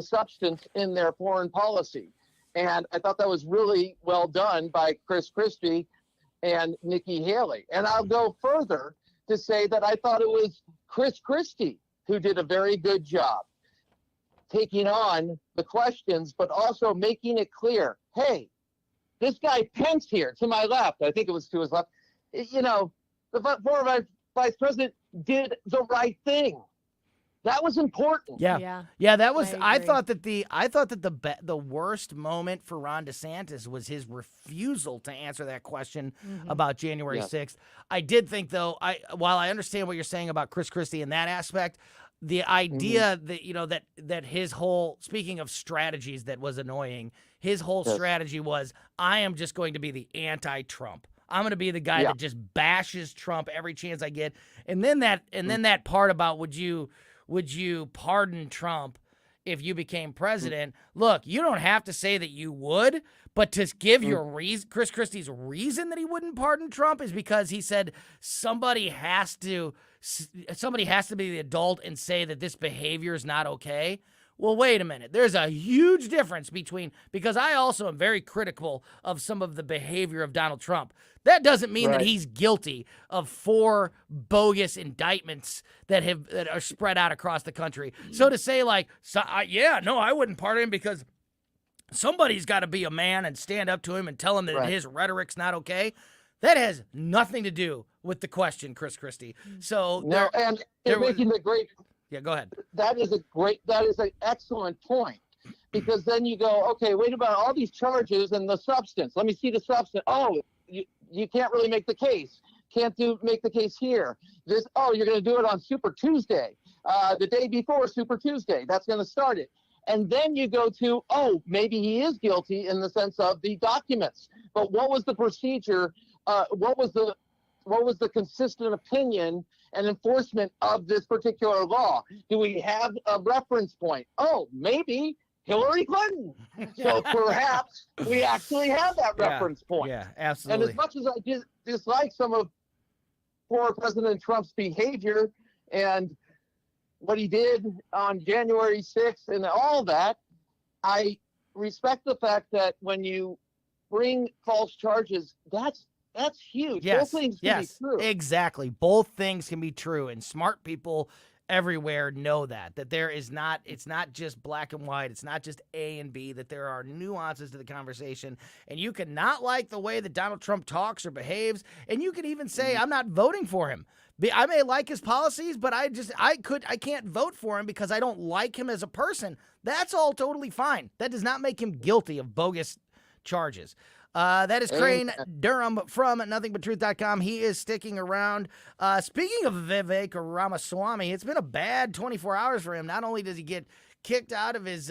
substance in their foreign policy. And I thought that was really well done by Chris Christie and Nikki Haley. And I'll go further to say that I thought it was Chris Christie who did a very good job taking on the questions, but also making it clear, hey, this guy Pence here to my left, I think it was to his left, the former vice president did the right thing. That was important. Yeah. That was. I thought that the worst moment for Ron DeSantis was his refusal to answer that question about January 6th. I did think, though, while I understand what you're saying about Chris Christie in that aspect, the idea that that his whole, speaking of strategies, that was annoying. His whole strategy was, I am just going to be the anti-Trump. I'm going to be the guy that just bashes Trump every chance I get. And then that part about would you pardon Trump if you became president? Look, you don't have to say that you would, but to give your reason, Chris Christie's reason that he wouldn't pardon Trump is because he said somebody has to be the adult and say that this behavior is not okay. Well, wait a minute. There's a huge difference because I also am very critical of some of the behavior of Donald Trump. That doesn't mean that he's guilty of 4 bogus indictments that are spread out across the country. So to say I wouldn't pardon him because somebody's got to be a man and stand up to him and tell him that his rhetoric's not okay. That has nothing to do with the question, Chris Christie. So they're making the great. Yeah, go ahead. That is an excellent point, because then you go, okay, wait about all these charges and the substance. Let me see the substance. Oh, you can't really make the case. Make the case here. You're going to do it on Super Tuesday, the day before Super Tuesday. That's going to start it. And then you go to, maybe he is guilty in the sense of the documents. But what was the procedure? What was the consistent opinion and enforcement of this particular law? Do we have a reference point? Oh, maybe Hillary Clinton. So perhaps we actually have that reference point. Yeah, absolutely. And as much as I dislike some of former President Trump's behavior and what he did on January 6th and all that, I respect the fact that when you bring false charges, that's huge. Yes, Both things can be true. Exactly. Both things can be true, and smart people everywhere know that it's not just black and white. It's not just A and B, that there are nuances to the conversation, and you can not like the way that Donald Trump talks or behaves, and you can even say, I'm not voting for him. I may like his policies, but I can't vote for him because I don't like him as a person. That's all totally fine. That does not make him guilty of bogus charges. That is Crane Durham from nothingbutTruth.com. He is sticking around. Speaking of Vivek Ramaswamy, it's been a bad 24 hours for him. Not only does he get kicked out of his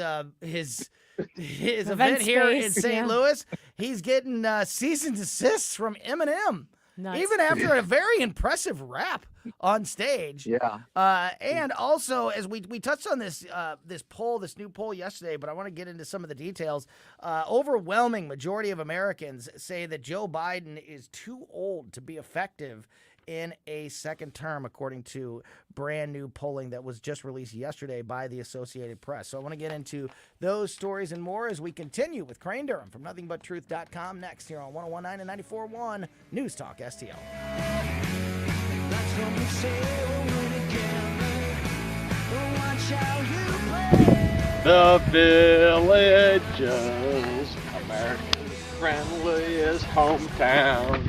event here in St. Louis, he's getting cease and desists from Eminem. Nuts. Even after a very impressive rap on stage. Yeah. And also, as we touched on this new poll yesterday, but I want to get into some of the details. Overwhelming majority of Americans say that Joe Biden is too old to be effective in a second term, according to brand new polling that was just released yesterday by the Associated Press. So I want to get into those stories and more as we continue with Crane Durham from nothingbutTruth.com next here on 101.9 and 94.1 News Talk STL. The Villages, America's friendliest hometown.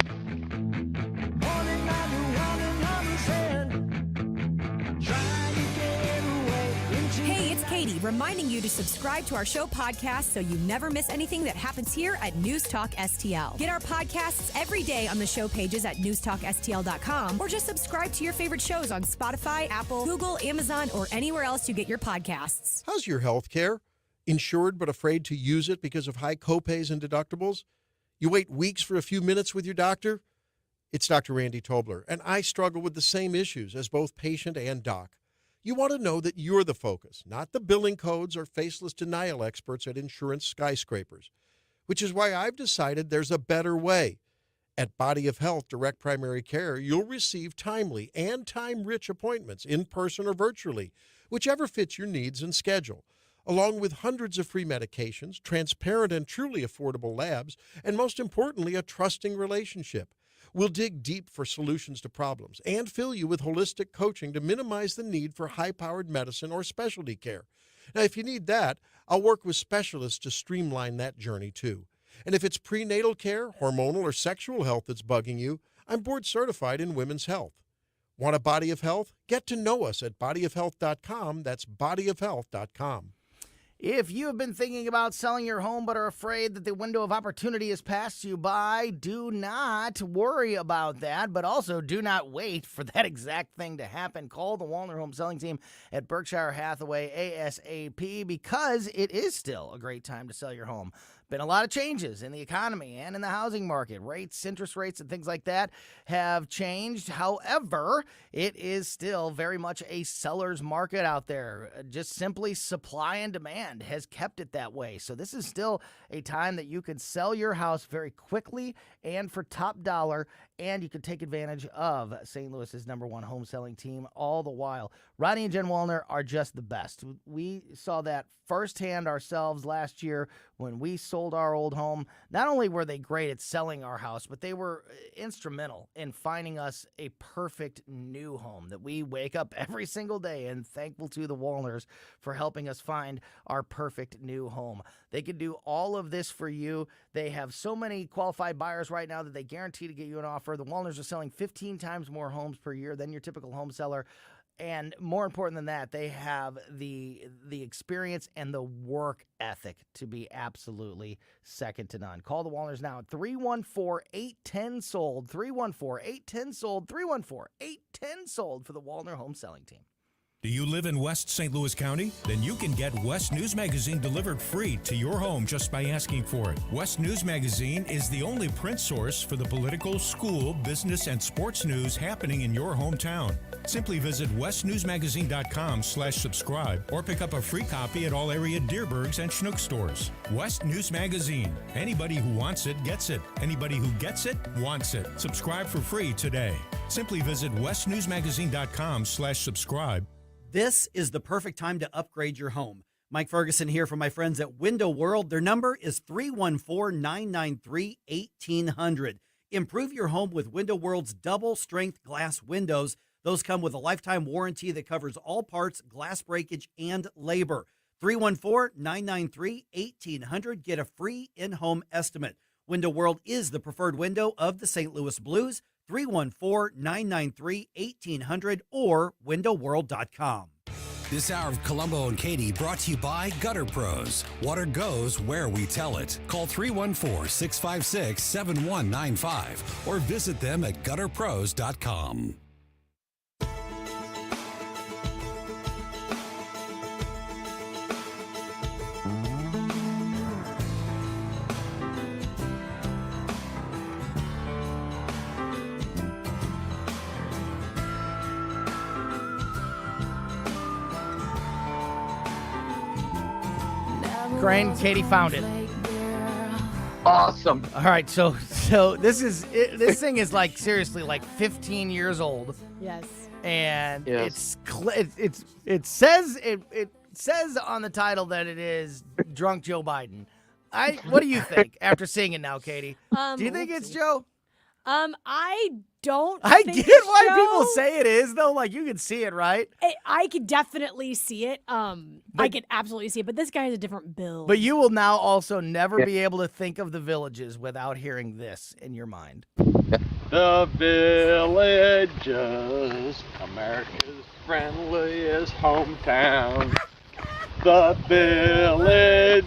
reminding you to subscribe to our show podcast so you never miss anything that happens here at News Talk STL. Get our podcasts every day on the show pages at newstalkstl.com or just subscribe to your favorite shows on Spotify, Apple, Google, Amazon, or anywhere else you get your podcasts. How's your health care? Insured but afraid to use it because of high copays and deductibles? You wait weeks for a few minutes with your doctor? It's Dr. Randy Tobler, and I struggle with the same issues as both patient and doc. You want to know that you're the focus, not the billing codes or faceless denial experts at insurance skyscrapers, which is why I've decided there's a better way. At Body of Health Direct Primary Care, you'll receive timely and time-rich appointments in person or virtually, whichever fits your needs and schedule, along with hundreds of free medications, transparent and truly affordable labs, and most importantly, a trusting relationship. We'll dig deep for solutions to problems and fill you with holistic coaching to minimize the need for high-powered medicine or specialty care. Now, if you need that, I'll work with specialists to streamline that journey too. And if it's prenatal care, hormonal, or sexual health that's bugging you, I'm board certified in women's health. Want a Body of Health? Get to know us at bodyofhealth.com. That's bodyofhealth.com. If you have been thinking about selling your home but are afraid that the window of opportunity has passed you by, do not worry about that, but also do not wait for that exact thing to happen. Call the Wallner Home Selling Team at Berkshire Hathaway ASAP because it is still a great time to sell your home. Been a lot of changes in the economy and in the housing market. Rates, interest rates, and things like that have changed. However, it is still very much a seller's market out there. Just simply supply and demand has kept it that way. So this is still a time that you can sell your house very quickly and for top dollar, and you can take advantage of St. Louis's #1 home selling team all the while. Ronnie and Jen Wallner are just the best. We saw that firsthand ourselves last year when we sold our old home. Not only were they great at selling our house, but they were instrumental in finding us a perfect new home that we wake up every single day and thankful to the Wallners for helping us find our perfect new home. They can do all of this for you. They have so many qualified buyers right now that they guarantee to get you an offer. The Wallners are selling 15 times more homes per year than your typical home seller. And more important than that, they have the experience and the work ethic to be absolutely second to none. Call the Wallners now at 314-810-SOLD, 314-810-SOLD, 314-810-SOLD for the Wallner Home Selling Team. Do you live in West St. Louis County? Then you can get West News Magazine delivered free to your home just by asking for it. West News Magazine is the only print source for the political, school, business, and sports news happening in your hometown. Simply visit westnewsmagazine.com/subscribe or pick up a free copy at all area Deerbergs and Schnuck stores. West News Magazine. Anybody who wants it gets it. Anybody who gets it wants it. Subscribe for free today. Simply visit westnewsmagazine.com/subscribe. This is the perfect time to upgrade your home. Mike Ferguson here from my friends at Window World. Their number is 314-993-1800. Improve your home with Window World's double-strength glass windows. Those come with a lifetime warranty that covers all parts, glass breakage, and labor. 314-993-1800. Get a free in-home estimate. Window World is the preferred window of the St. Louis Blues. 314-993-1800 or windowworld.com. This hour of Colombo and Katie brought to you by Gutter Pros. Water goes where we tell it. Call 314-656-7195 or visit them at gutterpros.com. Crane, Katie found it. Awesome. All right, so this thing is like seriously like 15 years old. Yes. And Yes. it says on the title that it is Drunk Joe Biden. What do you think after seeing it now, Katie? Do you think it's Joe? I don't. I think get it's why Joe. people say it is though. Like you can see it, right? I could definitely see it. I could absolutely see it. But this guy has a different build. But you will now also never be able to think of the Villages without hearing this in your mind. The Villages, America's friendliest hometown. the villages.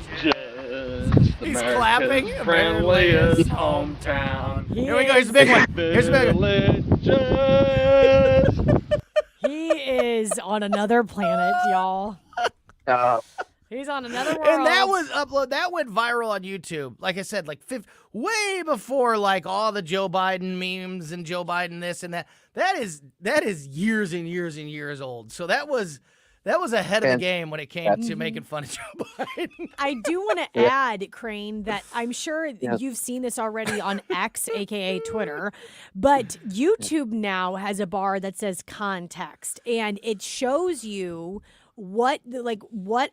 He's America's clapping. friendliest hometown. Here we go. Here's the big one. Here's the big one. Villages. He is on another planet, y'all. He's on another world. And that was that went viral on YouTube. Like I said, like way before like all the Joe Biden memes and Joe Biden this and that. That is years and years and years old. So that was ahead of the game when it came to making fun of Joe Biden. I do want to add, Crane, that I'm sure you've seen this already on X, aka Twitter, but YouTube now has a bar that says context, and it shows you what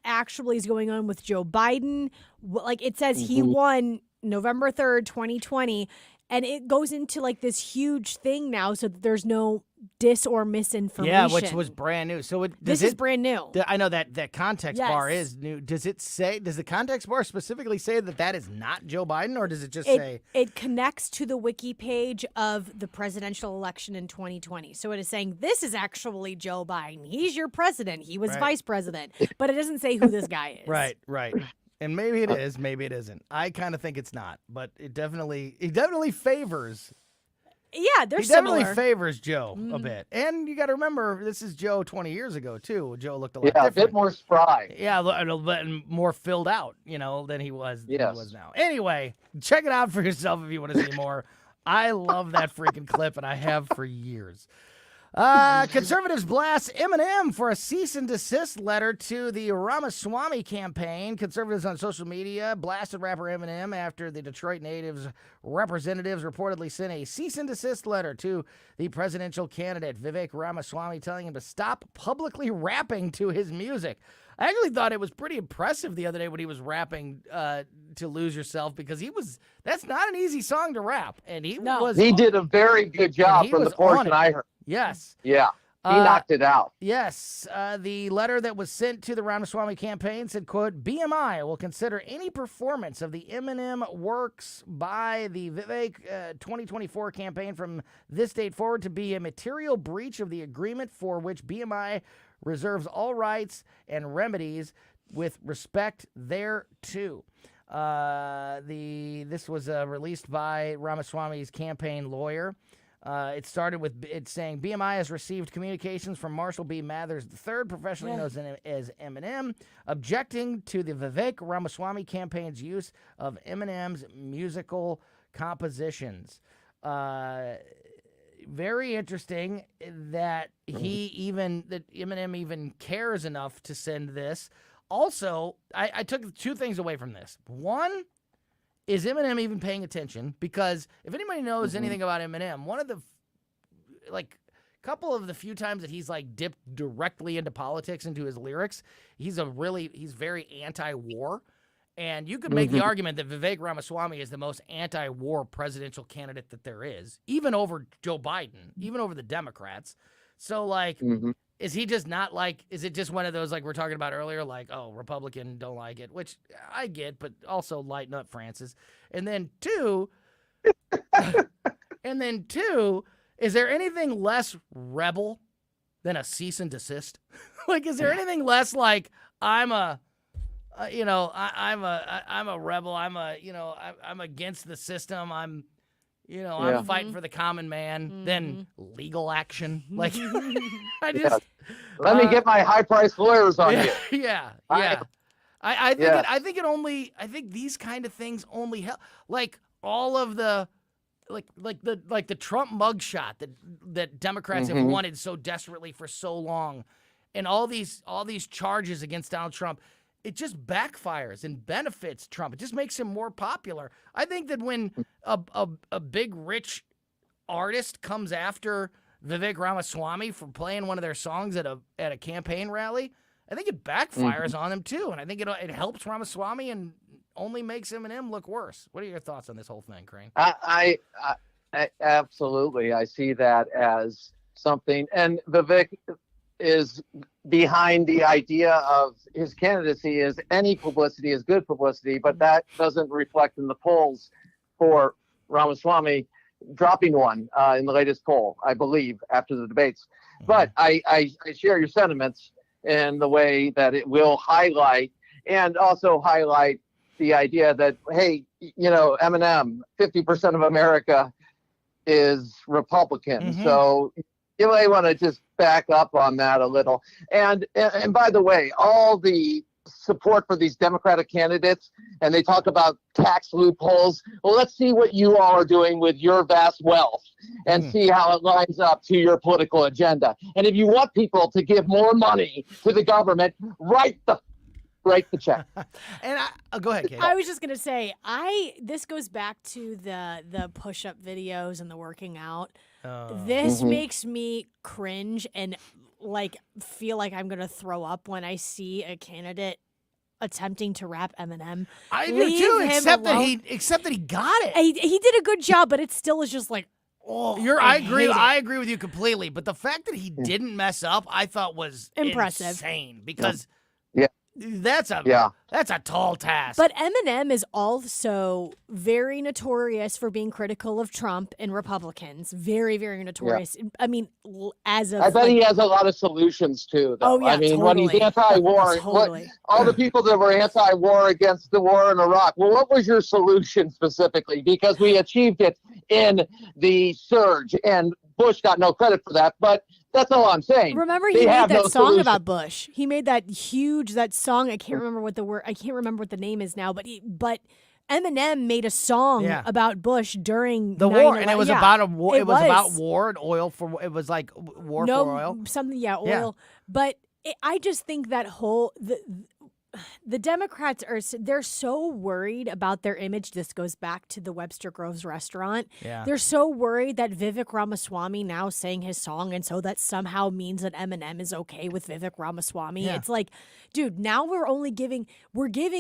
actually is going on with Joe Biden. Like it says he won November 3rd, 2020. And it goes into like this huge thing now so that there's no dis or misinformation. Yeah, which was brand new. So this is brand new. I know that context bar is new. Does the context bar specifically say that is not Joe Biden, or does it just say? It connects to the wiki page of the presidential election in 2020. So it is saying this is actually Joe Biden. He's your president. He was vice president. But it doesn't say who this guy is. Right. And maybe it is, maybe it isn't. I kind of think it's not, but it definitely favors. Yeah, they're he similar. definitely favors Joe a bit. And you got to remember, this is Joe 20 years ago, too. Joe looked a lot different. a bit more spry. Yeah, a little bit more filled out, than he was, now. Anyway, check it out for yourself if you want to see more. I love that freaking clip, and I have for years. Conservatives blast Eminem for a cease and desist letter to the Ramaswamy campaign. Conservatives on social media blasted rapper Eminem after the Detroit native's representatives reportedly sent a cease and desist letter to the presidential candidate Vivek Ramaswamy, telling him to stop publicly rapping to his music. I actually thought it was pretty impressive the other day when he was rapping to Lose Yourself, because that's not an easy song to rap. And he did a very good job from the portion I heard. Yes. Yeah. He knocked it out. Yes. The letter that was sent to the Ramaswamy campaign said, quote, BMI will consider any performance of the Eminem works by the Vivek 2024 campaign from this date forward to be a material breach of the agreement for which BMI reserves all rights and remedies with respect thereto. This was released by Ramaswamy's campaign lawyer. It started with it saying, BMI has received communications from Marshall B. Mathers III, professionally known as Eminem, objecting to the Vivek Ramaswamy campaign's use of Eminem's musical compositions. Very interesting that Eminem even cares enough to send this. Also, I took two things away from this. One, is Eminem even paying attention? Because if anybody knows anything about Eminem, one of the couple of the few times that he's dipped directly into politics, into his lyrics, he's very anti-war. And you could make the argument that Vivek Ramaswamy is the most anti-war presidential candidate that there is, even over Joe Biden, even over the Democrats. So, is he just not is it just one of those, we're talking about earlier, Republican, don't like it, which I get, but also lighten up, Francis. And then two, is there anything less rebel than a cease and desist? Is there anything less I'm a rebel. I'm against the system. I'm fighting for the common man. Then legal action. I just let me get my high-priced lawyers on you. Yeah. I think these kind of things only help. All of the the Trump mugshot that Democrats have wanted so desperately for so long, and all these charges against Donald Trump. It just backfires and benefits Trump. It just makes him more popular. I think that when a big rich artist comes after Vivek Ramaswamy for playing one of their songs at a campaign rally, I think it backfires on him too. And I think it helps Ramaswamy and only makes Eminem look worse. What are your thoughts on this whole thing, Crane? I absolutely. I see that as something. And Vivek is behind the idea of his candidacy is any publicity is good publicity, but that doesn't reflect in the polls for Ramaswamy dropping one in the latest poll, I believe, after the debates. But I share your sentiments. in the way that it will highlight and also highlight the idea that, hey, Eminem, 50% of America is Republican. Mm-hmm. So you may want to just back up on that a little. And by the way, all the support for these Democratic candidates, and they talk about tax loopholes. Well, let's see what you all are doing with your vast wealth and see how it lines up to your political agenda. And if you want people to give more money to the government, write the check. And go ahead, Kate. I was just gonna say, this goes back to the push-up videos and the working out. This makes me cringe and feel like I'm gonna throw up when I see a candidate attempting to rap Eminem. I do too, except that he got it. He did a good job, but it still is just like, oh, I agree with you completely. But the fact that he didn't mess up, I thought was impressive, insane, because yeah. That's a tall task. But Eminem is also very notorious for being critical of Trump and Republicans. Very, very notorious. Yeah. I mean, I bet he has a lot of solutions too, though. Oh, yeah, I mean, totally. when he's anti-war, all the people that were anti-war against the war in Iraq, well, what was your solution specifically? Because we achieved it in the surge, and Bush got no credit for that, but that's all I'm saying. Remember, he made that song about Bush. He made that song. I can't remember what the name is now, but Eminem made a song about Bush during the 9/11. war, and it was about a war. It was about was. War and oil for. It was like war for oil. Something, oil. Yeah. But I just think that the Democrats they're so worried about their image. This goes back to the Webster Groves restaurant. Yeah. They're so worried that Vivek Ramaswamy now sang his song, and so that somehow means that Eminem is okay with Vivek Ramaswamy. Yeah. It's like, dude, now we're giving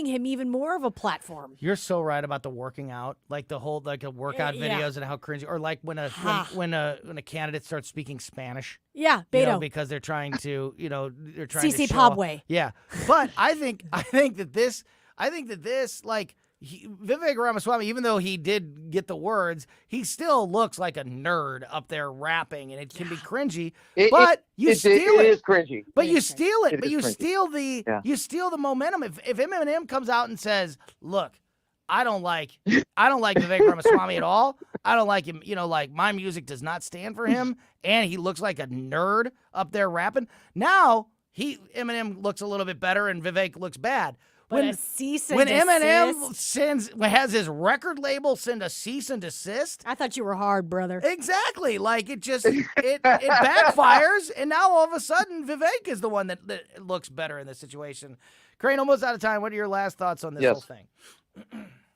him even more of a platform. You're so right about the working out, like the whole workout videos and how cringy, or like when a candidate starts speaking Spanish. Yeah, Beto. Because they're trying to, they're trying CC to show Pabwe. Yeah, but I think that this, Vivek Ramaswamy, even though he did get the words, he still looks like a nerd up there rapping, and it can be cringy. You steal it. It is cringy. But you steal it. But you cringy. steal the momentum. If Eminem comes out and says, "Look, I don't like Vivek Ramaswamy at all. I don't like him. My music does not stand for him, and he looks like a nerd up there rapping." Now Eminem looks a little bit better, and Vivek looks bad. When Eminem has his record label send a cease and desist. I thought you were hard, brother. Exactly. Like it backfires, and now all of a sudden Vivek is the one that looks better in this situation. Crane, almost out of time. What are your last thoughts on this whole thing?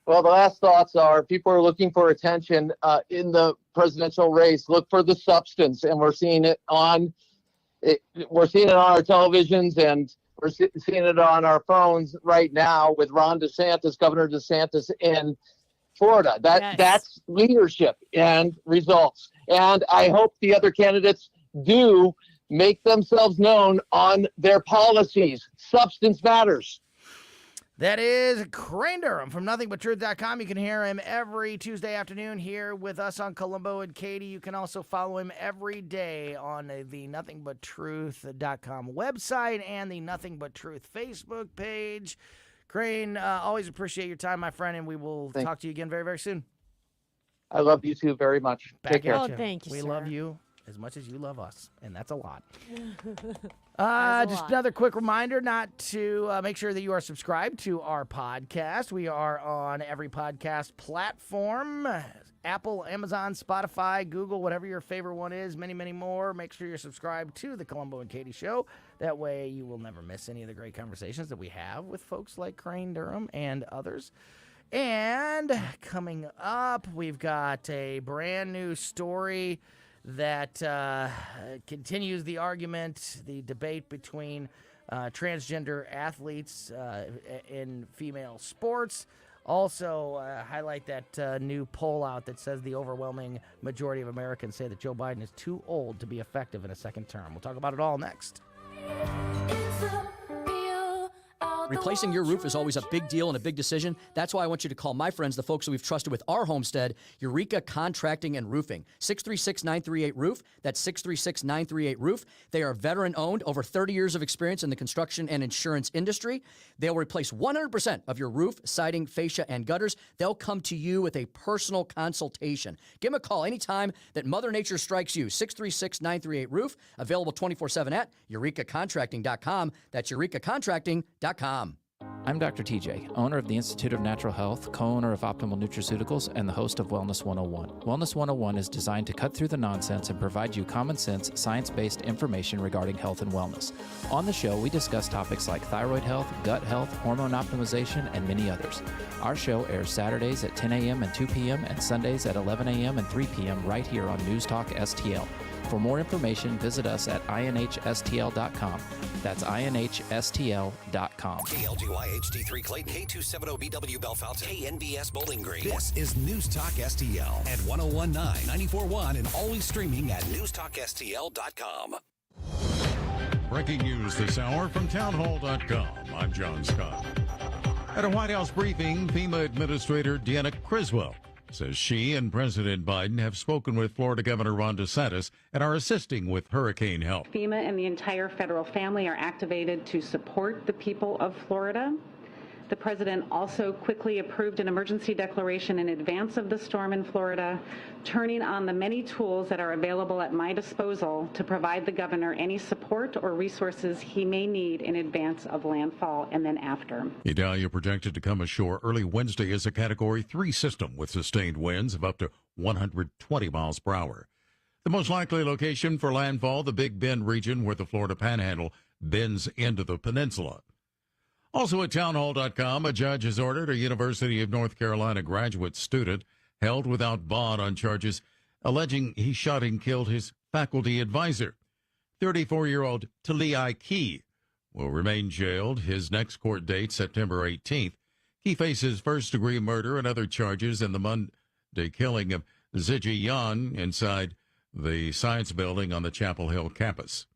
Well, the last thoughts are people are looking for attention in the presidential race. Look for the substance, and we're seeing it on our televisions, and we're seeing it on our phones right now with Governor DeSantis in Florida. That's leadership and results. And I hope the other candidates do make themselves known on their policies. Substance matters. That is Crane Durham from NothingButTruth.com. You can hear him every Tuesday afternoon here with us on Colombo and Katie. You can also follow him every day on the NothingButTruth.com website and the Nothing But Truth Facebook page. Crane, always appreciate your time, my friend, and we will talk to you again very, very soon. I love you two very much. Take care. Oh, thank you, We sir. love you as much as you love us, and that's a lot. That's a just lot. another quick reminder not to make sure that you are subscribed to our podcast. We are on every podcast platform, Apple, Amazon, Spotify, Google, whatever your favorite one is, many, many more. Make sure you're subscribed to the Colombo and Katie Show. That way you will never miss any of the great conversations that we have with folks like Crane Durham and others. And coming up, we've got a brand new story that continues the argument, the debate between transgender athletes in female sports. Also, highlight that new poll out that says the overwhelming majority of Americans say that Joe Biden is too old to be effective in a second term. We'll talk about it all next. It's a real Replacing your roof is always a big deal and a big decision. That's why I want you to call my friends, the folks that we've trusted with our homestead, Eureka Contracting and Roofing. 636-938-ROOF. That's 636-938-ROOF. They are veteran-owned, over 30 years of experience in the construction and insurance industry. They'll replace 100% of your roof, siding, fascia, and gutters. They'll come to you with a personal consultation. Give them a call anytime that Mother Nature strikes you. 636-938-ROOF. Available 24/7 at eurekacontracting.com. That's eurekacontracting.com. I'm Dr. TJ, owner of the Institute of Natural Health, co-owner of Optimal Nutraceuticals, and the host of Wellness 101. Wellness 101 is designed to cut through the nonsense and provide you common sense, science-based information regarding health and wellness. On the show, we discuss topics like thyroid health, gut health, hormone optimization, and many others. Our show airs Saturdays at 10 a.m. and 2 p.m. and Sundays at 11 a.m. and 3 p.m. right here on News Talk STL. For more information, visit us at inhstl.com. That's inhstl.com. KLGY HD3 Clayton, K270BW Bellefonte, KNBS Bowling Green. This is News Talk STL at 1019, 94.1, and always streaming at newstalkstl.com. Breaking news this hour from townhall.com. I'm John Scott. At a White House briefing, FEMA Administrator Deanna Criswell says she and President Biden have spoken with Florida Governor Ron DeSantis and are assisting with hurricane help. FEMA and the entire federal family are activated to support the people of Florida. The president also quickly approved an emergency declaration in advance of the storm in Florida, turning on the many tools that are available at my disposal to provide the governor any support or resources he may need in advance of landfall and then after. Idalia projected to come ashore early Wednesday as a Category 3 system with sustained winds of up to 120 miles per hour. The most likely location for landfall, the Big Bend region where the Florida Panhandle bends into the peninsula. Also at townhall.com, a judge has ordered a University of North Carolina graduate student held without bond on charges alleging he shot and killed his faculty advisor. 34-year-old Talii Key will remain jailed. His next court date, September 18th. He faces first-degree murder and other charges in the Monday killing of Ziggy Yan inside the science building on the Chapel Hill campus.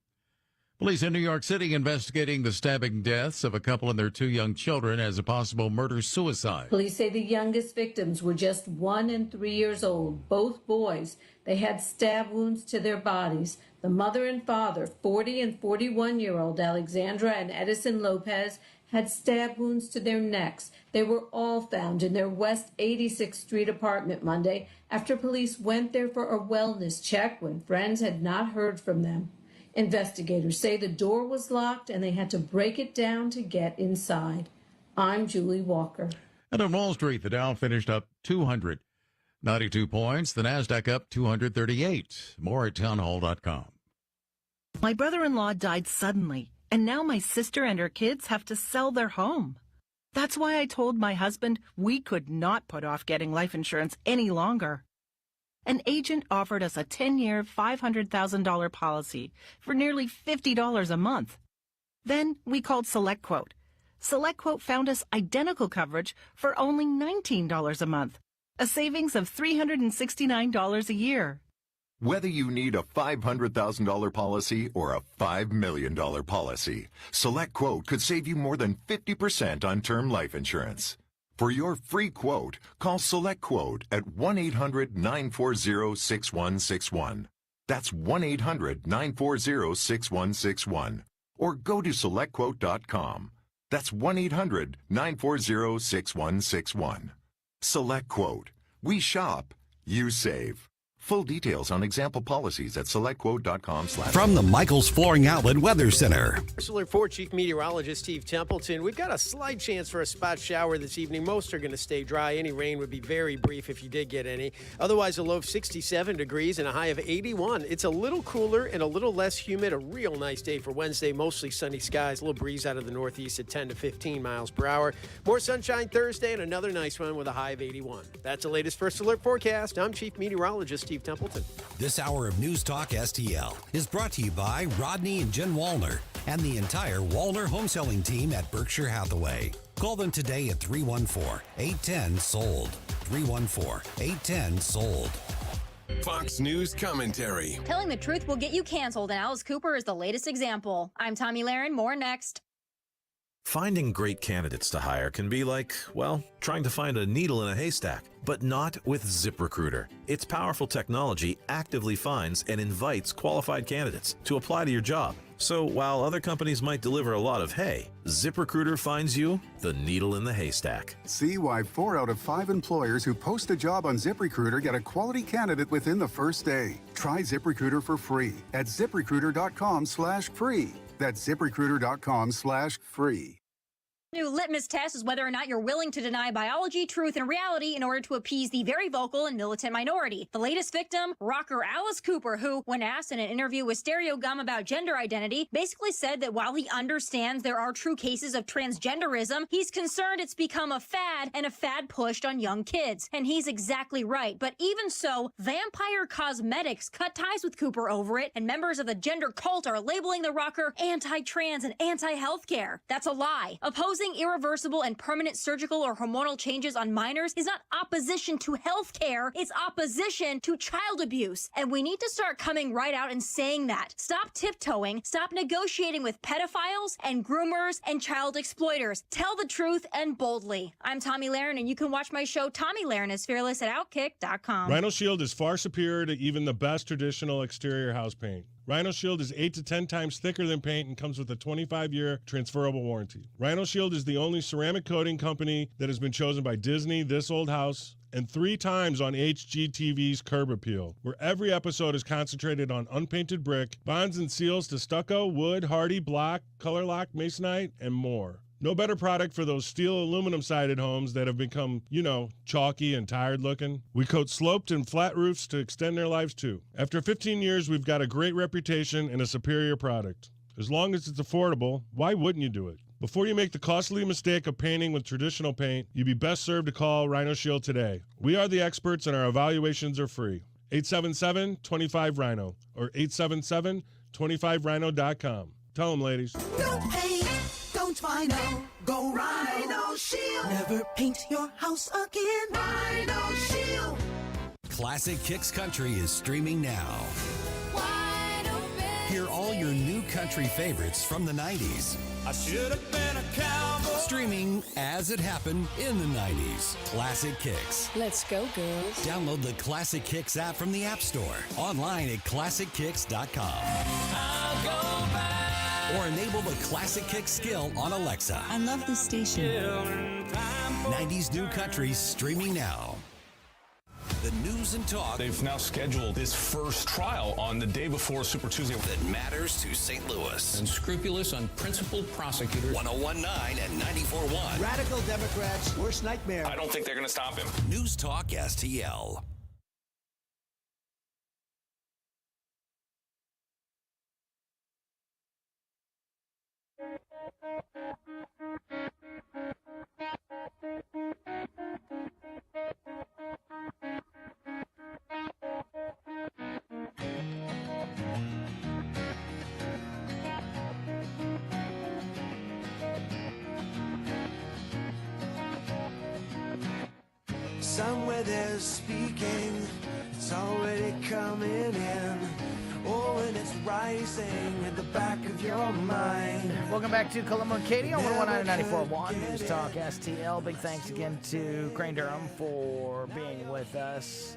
Police in New York City investigating the stabbing deaths of a couple and their 2 young children as a possible murder-suicide. Police say the youngest victims were just 1 and 3 years old, both boys. They had stab wounds to their bodies. The mother and father, 40 and 41-year-old Alexandra and Edison Lopez, had stab wounds to their necks. They were all found in their West 86th Street apartment Monday after police went there for a wellness check when friends had not heard from them. Investigators say the door was locked and they had to break it down to get inside. I'm Julie Walker. And on Wall Street, the Dow finished up 292 points. The Nasdaq up 238. More at townhall.com. My brother-in-law died suddenly, and now my sister and her kids have to sell their home. That's why I told my husband we could not put off getting life insurance any longer. An agent offered us a 10-year, $500,000 policy for nearly $50 a month. Then we called SelectQuote. SelectQuote found us identical coverage for only $19 a month, a savings of $369 a year. Whether you need a $500,000 policy or a $5 million policy, SelectQuote could save you more than 50% on term life insurance. For your free quote, call SelectQuote at 1-800-940-6161. That's 1-800-940-6161. Or go to SelectQuote.com. That's 1-800-940-6161. SelectQuote. We shop, you save. Full details on example policies at selectquote.com/. From the Michaels Flooring Outlet Weather Center. First alert for Chief Meteorologist Steve Templeton. We've got a slight chance for a spot shower this evening. Most are going to stay dry. Any rain would be very brief if you did get any. Otherwise, a low of 67 degrees and a high of 81. It's a little cooler and a little less humid. A real nice day for Wednesday. Mostly sunny skies. A little breeze out of the northeast at 10 to 15 miles per hour. More sunshine Thursday and another nice one with a high of 81. That's the latest First Alert forecast. I'm Chief Meteorologist Steve Templeton. This hour of News Talk STL is brought to you by Rodney and Jen Wallner and the entire Wallner home selling team at Berkshire Hathaway. Call them today at 314-810-SOLD. 314-810-SOLD. Fox News commentary. Telling the truth will get you canceled, and Alice Cooper is the latest example. I'm Tommy Lahren. More next. Finding great candidates to hire can be like, well, trying to find a needle in a haystack, but not with ZipRecruiter. Its powerful technology actively finds and invites qualified candidates to apply to your job. So while other companies might deliver a lot of hay, ZipRecruiter finds you the needle in the haystack. See why 4 out of 5 employers who post a job on ZipRecruiter get a quality candidate within the first day. Try ZipRecruiter for free at ZipRecruiter.com/free. That's ZipRecruiter.com/free. New litmus test is whether or not you're willing to deny biology, truth, and reality in order to appease the very vocal and militant minority. The latest victim, rocker Alice Cooper, who, when asked in an interview with Stereo Gum about gender identity, basically said that while he understands there are true cases of transgenderism, he's concerned it's become a fad and a fad pushed on young kids. And he's exactly right. But even so, Vampire Cosmetics cut ties with Cooper over it, and members of the gender cult are labeling the rocker anti-trans and anti-healthcare. That's a lie. Opposing irreversible and permanent surgical or hormonal changes on minors is not opposition to health care, it's opposition to child abuse. And we need to start coming right out and saying that. Stop tiptoeing, stop negotiating with pedophiles and groomers and child exploiters. Tell the truth and boldly. I'm Tommy Lahren, and you can watch my show Tommy Lahren is Fearless at Outkick.com. Rhino Shield is far superior to even the best traditional exterior house paint. Rhino Shield is 8 to 10 times thicker than paint and comes with a 25-year transferable warranty. Rhino Shield is the only ceramic coating company that has been chosen by Disney, This Old House, and 3 times on HGTV's Curb Appeal, where every episode is concentrated on unpainted brick, bonds and seals to stucco, wood, hardy, block, color lock, masonite, and more. No better product for those steel aluminum-sided homes that have become, chalky and tired looking. We coat sloped and flat roofs to extend their lives too. After 15 years, we've got a great reputation and a superior product. As long as it's affordable, why wouldn't you do it? Before you make the costly mistake of painting with traditional paint, you'd be best served to call Rhino Shield today. We are the experts and our evaluations are free. 877-25-RHINO or 877-25rhino.com. Tell them, ladies. Don't paint, don't Rhino, go Rhino Shield. Never paint your house again. Rhino Shield. Classic Kicks Country is streaming now. Hear all your new country favorites from the 90s. I should have been a cowboy. Streaming as it happened in the 90s. Classic Kicks. Let's go, girls. Download the Classic Kicks app from the App Store. Online at ClassicKicks.com. I'll go back. Or enable the Classic Kicks skill on Alexa. I love this station. 90s New Country streaming now. The news and talk. They've now scheduled this first trial on the day before Super Tuesday. That matters to St. Louis. Unscrupulous, unprincipled prosecutors. 1019 and 94.1. Radical Democrats' worst nightmare. I don't think they're going to stop him. News Talk STL. Somewhere there's speaking, it's already coming in. Oh, and it's rising at the back of your mind. Welcome back to Colombo Katie on 119 94.1 News Talk STL. Big thanks again to Crane Durham for being with us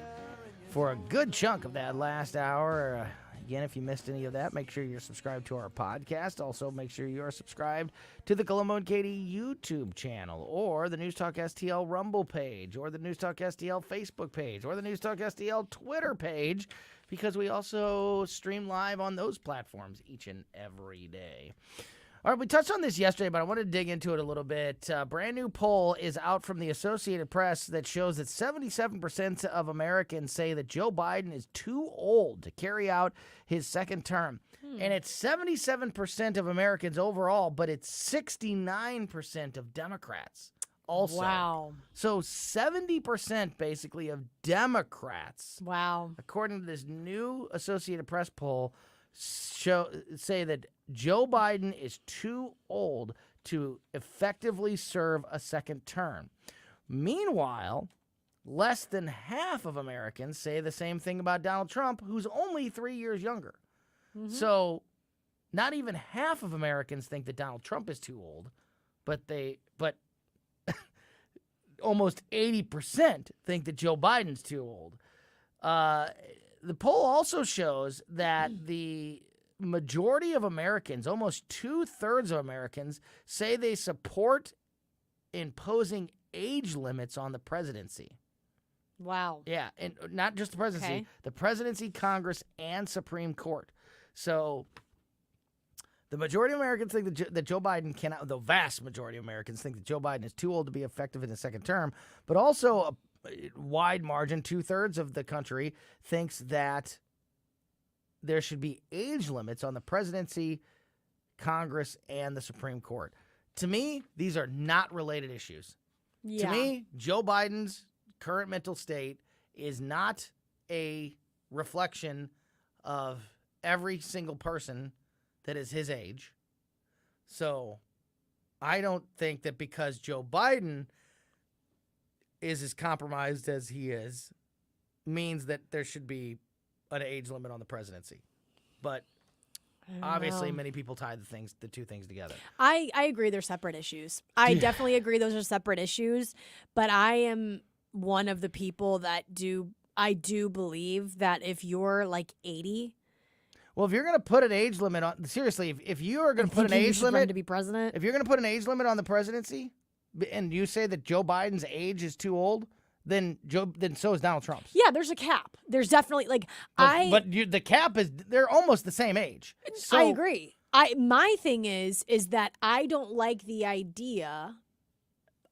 for a good chunk of that last hour. Again, if you missed any of that, make sure you're subscribed to our podcast. Also, make sure you are subscribed to the Colombo and Katie YouTube channel, or the News Talk STL Rumble page, or the News Talk STL Facebook page, or the News Talk STL Twitter page, because we also stream live on those platforms each and every day. All right, we touched on this yesterday, but I want to dig into it a little bit. A brand new poll is out from the Associated Press that shows that 77% of Americans say that Joe Biden is too old to carry out his second term. And it's 77% of Americans overall, but it's 69% of Democrats also. Wow. So 70% basically of Democrats, wow, according to this new Associated Press poll, say that Joe Biden is too old to effectively serve a second term. Meanwhile, less than half of Americans say the same thing about Donald Trump, who's only 3 years younger. So not even half of Americans think that Donald Trump is too old, but almost 80% think that Joe Biden's too old. The poll also shows that the majority of Americans, almost 2/3 of Americans, say they support imposing age limits on the presidency. Wow. Yeah, and not just the presidency, Okay. the presidency, Congress, and Supreme Court. So the majority of Americans think that Joe Biden cannot, the vast majority of Americans think that Joe Biden is too old to be effective in the second term, but also a wide margin, 2/3 of the country thinks that there should be age limits on the presidency, Congress, and the Supreme Court. To me, these are not related issues. Yeah. To me, Joe Biden's current mental state is not a reflection of every single person that is his age. So I don't think that because Joe Biden is as compromised as he is means that there should be an age limit on the presidency. But obviously many people tie the two things together. I agree they're separate issues. I definitely agree those are separate issues, but I am one of the people that I do believe that if you're like 80, well, if you're going to put an age limit on, seriously, if you are going to put an age run limit to be president, if you're going to put an age limit on the presidency, and you say that Joe Biden's age is too old, then so is Donald Trump's. yeah, there's a cap. There's definitely the cap is they're almost the same age. So, I agree. My thing is that I don't like the idea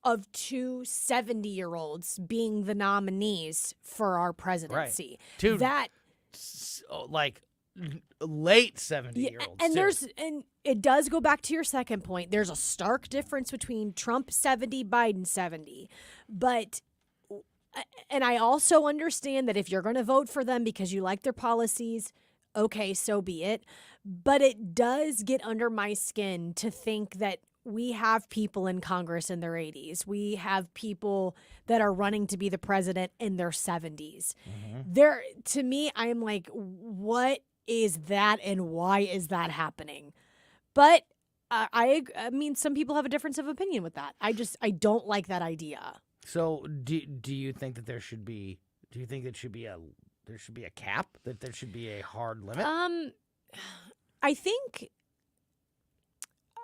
of two 70-year-olds being the nominees for our presidency. Two that like late 70-year-olds. And and it does go back to your second point. There's a stark difference between Trump 70, Biden 70. And I also understand that if you're going to vote for them because you like their policies, okay, so be it. But it does get under my skin to think that we have people in Congress in their 80s. We have people that are running to be the president in their 70s. To me, I am like, what is that and why is that happening? But I mean, some people have a difference of opinion with that. I don't like that idea. So do you think that there should be there should be a cap, that there should be a hard limit? I think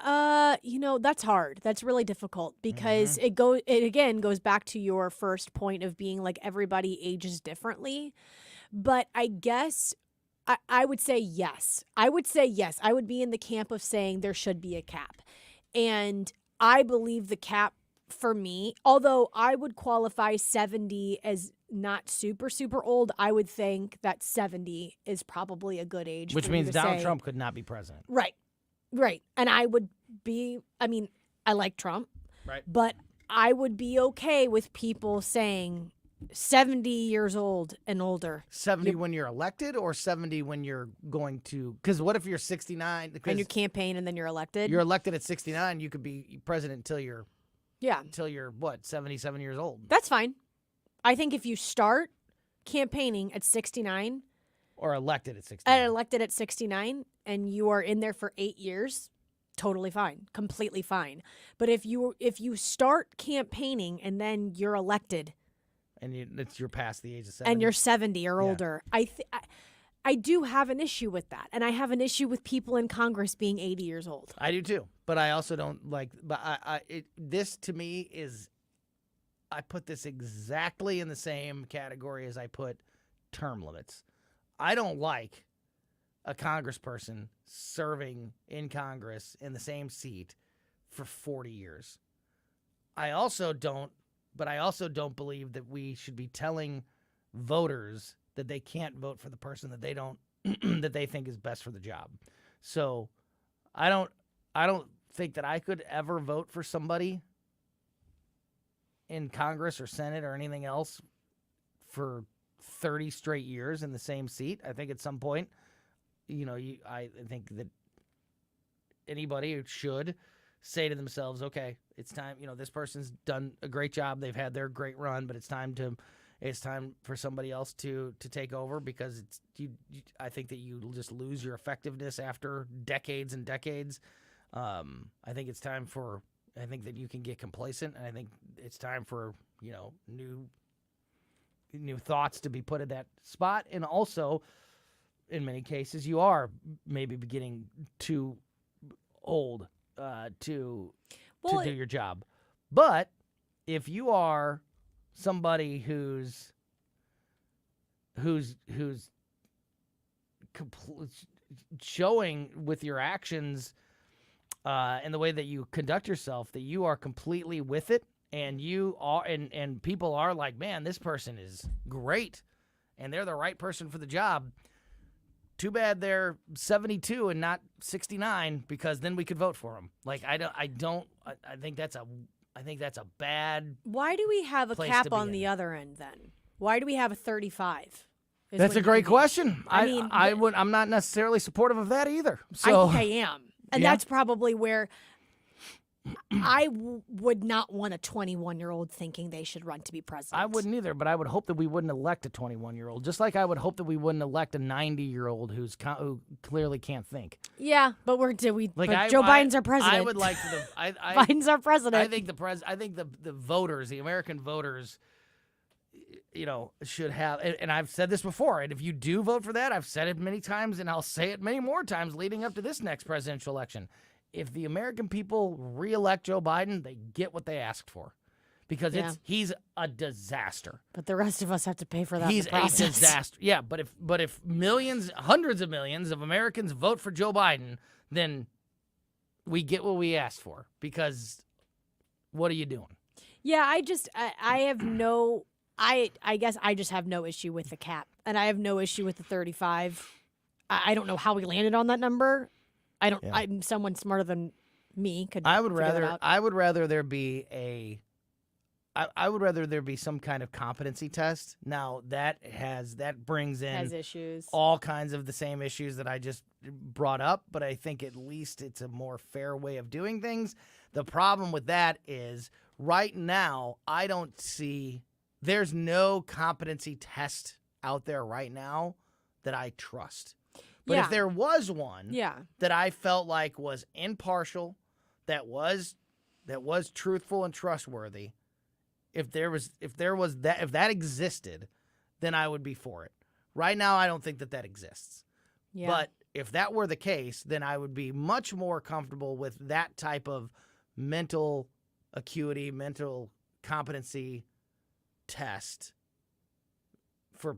that's hard. That's really difficult because it again goes back to your first point of being like everybody ages differently. But I guess I would say yes. I would be in the camp of saying there should be a cap. And I believe the cap for me, although I would qualify 70 as not super, super old, I would think that 70 is probably a good age. Which for means you to Donald say, Trump could not be president. Right. And I would be, I like Trump. Right. But I would be okay with people saying 70 years old and older. 70 when you're elected or 70 when you're going to, because what if you're 69? And you campaign and then you're elected? You're elected at 69, you could be president until you're, yeah. Until you're, 77 years old. That's fine. I think if you start campaigning at 69. Or elected at 69. Elected at 69 and you are in there for 8 years, totally fine. Completely fine. But if you start campaigning and then you're elected. And you're past the age of 70. And you're 70 or older. I do have an issue with that. And I have an issue with people in Congress being 80 years old. I do too. But I also don't like, this to me is, I put this exactly in the same category as I put term limits. I don't like a congressperson serving in Congress in the same seat for 40 years. I also don't believe that we should be telling voters that they can't vote for the person that they don't that they think is best for the job. So I don't think that I could ever vote for somebody in Congress or Senate or anything else for 30 straight years in the same seat. I think at some point, I think that anybody should say to themselves, okay, it's time, this person's done a great job. They've had their great run, but it's time for somebody else to take over, because I think that you just lose your effectiveness after decades and decades. I think it's time for I think that you can get complacent, and I think it's time for, new thoughts to be put at that spot. And also, in many cases, you are maybe getting too old to do your job. But if you are somebody who's showing with your actions and the way that you conduct yourself that you are completely with it, and you are, and people are like, man, this person is great, and they're the right person for the job. Too bad they're 72 and not 69, because then we could vote for them. Like, I think that's a bad. Why do we have a place cap to be on in. the other end then? Why do we have a 35? That's a great question. I mean, I'm not necessarily supportive of that either. So I think I am. And that's probably where I would not want a 21-year-old thinking they should run to be president. I wouldn't either, but I would hope that we wouldn't elect a 21-year-old, just like I would hope that we wouldn't elect a 90-year-old who clearly can't think. Yeah, but Joe Biden's our president. I would like to. Biden's our president. I think the voters, the American voters, should have. And I've said this before. And if you do vote for that, I've said it many times, and I'll say it many more times leading up to this next presidential election. If the American people reelect Joe Biden, they get what they asked for, because he's a disaster. But the rest of us have to pay for that. He's a disaster. Yeah, but if millions, hundreds of millions of Americans vote for Joe Biden, then we get what we asked for. Because what are you doing? Yeah, I have no. I guess I just have no issue with the cap, and I have no issue with the 35. I don't know how we landed on that number. I'm someone smarter than me could. I would figure that out. I would rather there be I would rather there be some kind of competency test. Now that brings in has issues, all kinds of the same issues that I just brought up, but I think at least it's a more fair way of doing things. The problem with that is right now I don't see. There's no competency test out there right now that I trust. But if there was one that I felt like was impartial, that was truthful and trustworthy, if that existed, then I would be for it. Right now I don't think that exists. Yeah. But if that were the case, then I would be much more comfortable with that type of mental acuity, mental competency test for,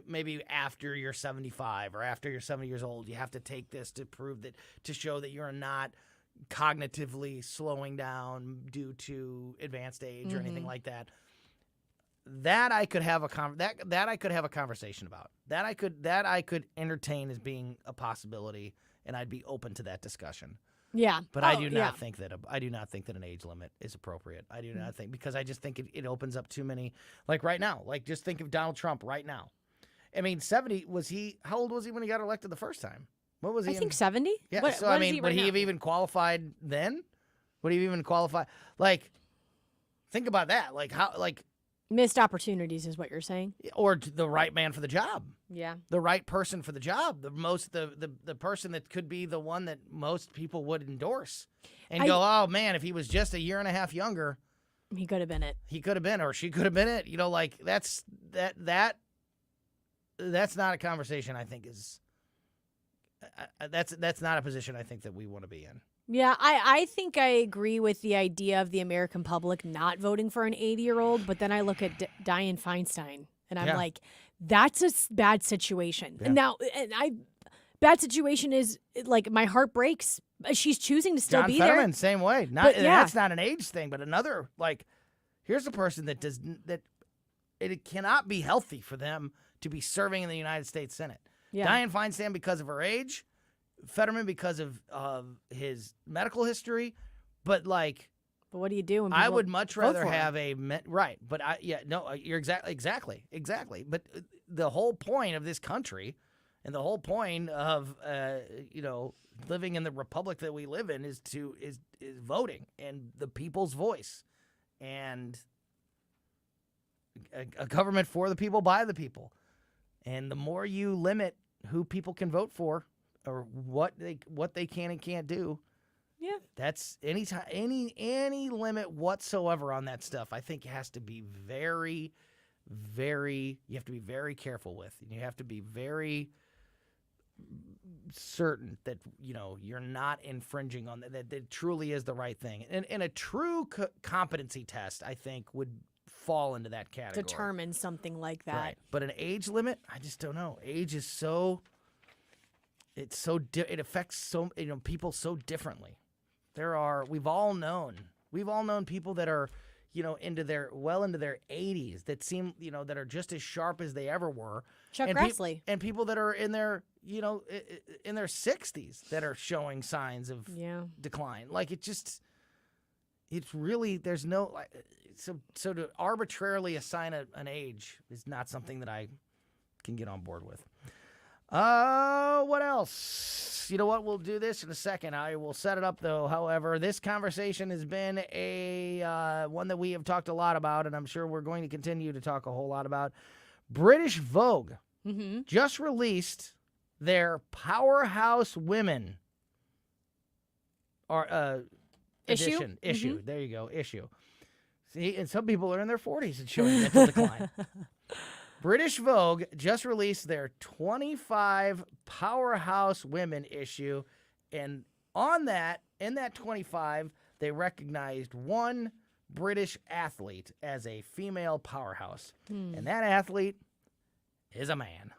maybe after you're 75 or after you're 70 years old. You have to take this to prove that, to show that you're not cognitively slowing down due to advanced age or anything like that. That I could have that I could have a conversation about. That I could entertain as being a possibility, and I'd be open to that discussion. Yeah, but I do not think that an age limit is appropriate. I do not think, because I just think it opens up too many. Like right now, just think of Donald Trump right now. I mean, 70 was he? How old was he when he got elected the first time? What was he? I think 70. Yeah. What, so what I mean, would he have even qualified then? Would he have even qualified? Think about that. Missed opportunities is what you're saying, or the right man for the job. Yeah, the right person for the job. The person that could be the one that most people would endorse and go, oh man, if he was just a year and a half younger, he could have been it. He could have been, or she could have been it. That's not a conversation I think is. That's not a position I think that we want to be in. Yeah, I think I agree with the idea of the American public not voting for an 80-year-old, but then I look at Dianne Feinstein, and I'm like, that's a bad situation. Yeah. Now, bad situation is, my heart breaks. She's choosing to still John be Fetterman, there. Same way. That's not an age thing, but another, here's a person that it cannot be healthy for them to be serving in the United States Senate. Yeah. Dianne Feinstein because of her age, Fetterman because of his medical history, but what do you do? When I would much rather have right, but you're exactly. But the whole point of this country, and the whole point of living in the republic that we live in is voting and the people's voice, and a government for the people by the people, and the more you limit who people can vote for, or what they can and can't do, Yeah. That's any limit whatsoever on that stuff. I think has to be very, very. You have to be very careful with. You have to be very certain that you're not infringing on that it truly is the right thing. And a true competency test, I think, would fall into that category. Determine something like that. Right. But an age limit, I just don't know. Age is it affects people so differently. We've all known people that are into their 80s that seem that are just as sharp as they ever were. Chuck Grassley. And people that are in their in their 60s that are showing signs of decline. Like it's really, there's no so to arbitrarily assign an age is not something that I can get on board with. What else? You know what? We'll do this in a second. I will set it up, though. However, this conversation has been one that we have talked a lot about, and I'm sure we're going to continue to talk a whole lot about. British Vogue just released their Powerhouse Women edition. Issue. There you go. Issue. See, and some people are in their 40s and showing mental decline. British Vogue just released their 25 Powerhouse Women issue, and in that 25, they recognized one British athlete as a female powerhouse, and that athlete is a man.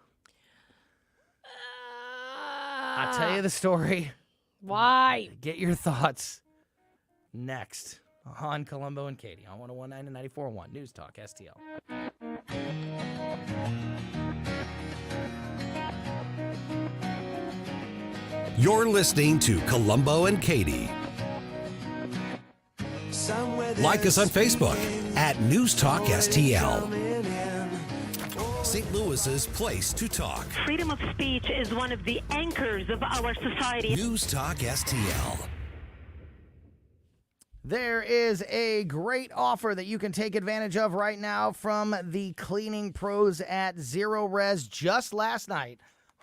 I'll tell you the story. Why? Get your thoughts next on Colombo and Katie on 101.9 and 94.1 News Talk STL. You're listening to Colombo and Katie. Like us on Facebook at News Talk STL. St. Louis's place to talk. Freedom of speech is one of the anchors of our society. News Talk STL. There is a great offer that you can take advantage of right now from the cleaning pros at Zero Res. Just last night,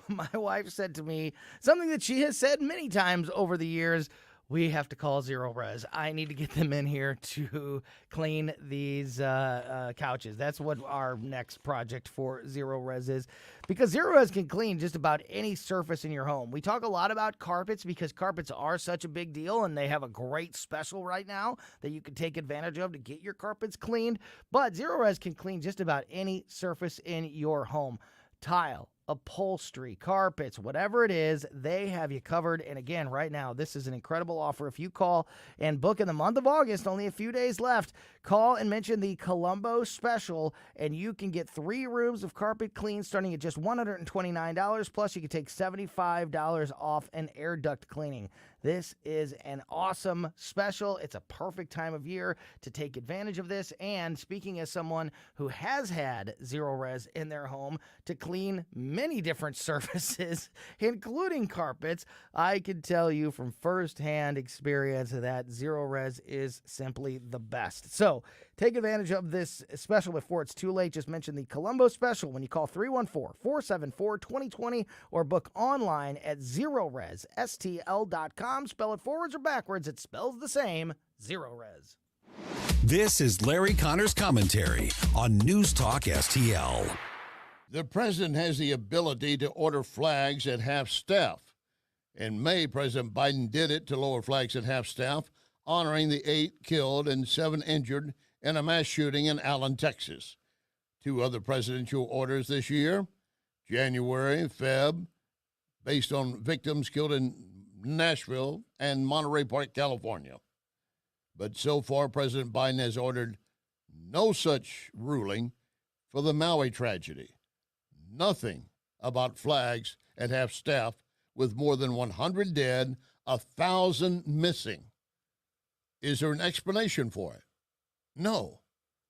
my wife said to me something that she has said many times over the years. We have to call Zero Res. I need to get them in here to clean these couches. That's what our next project for Zero Res is, because Zero Res can clean just about any surface in your home. We talk a lot about carpets because carpets are such a big deal, and they have a great special right now that you can take advantage of to get your carpets cleaned. But Zero Res can clean just about any surface in your home. Tile, upholstery, carpets, whatever it is, they have you covered. And again, right now, this is an incredible offer. If you call and book in the month of August, only a few days left, call and mention the Colombo special, and you can get 3 rooms of carpet clean starting at just $129. Plus, you can take $75 off an air duct cleaning. This is an awesome special. It's a perfect time of year to take advantage of this. And speaking as someone who has had Zero Res in their home to clean many different surfaces, including carpets, I can tell you from firsthand experience that Zero Res is simply the best. So take advantage of this special before it's too late. Just mention the Colombo special when you call 314-474-2020 or book online at ZeroResSTL.com. Spell it forwards or backwards, it spells the same. Zero Res. This is Larry Connor's commentary on News Talk STL. The president has the ability to order flags at half-staff. In May, President Biden did it to lower flags at half-staff, honoring the 8 killed and 7 injured in a mass shooting in Allen, Texas. 2 other presidential orders this year, January, Feb, based on victims killed in Nashville and Monterey Park, California. But so far, President Biden has ordered no such ruling for the Maui tragedy. Nothing about flags at half-staff with more than 100 dead, 1,000 missing. Is there an explanation for it? No.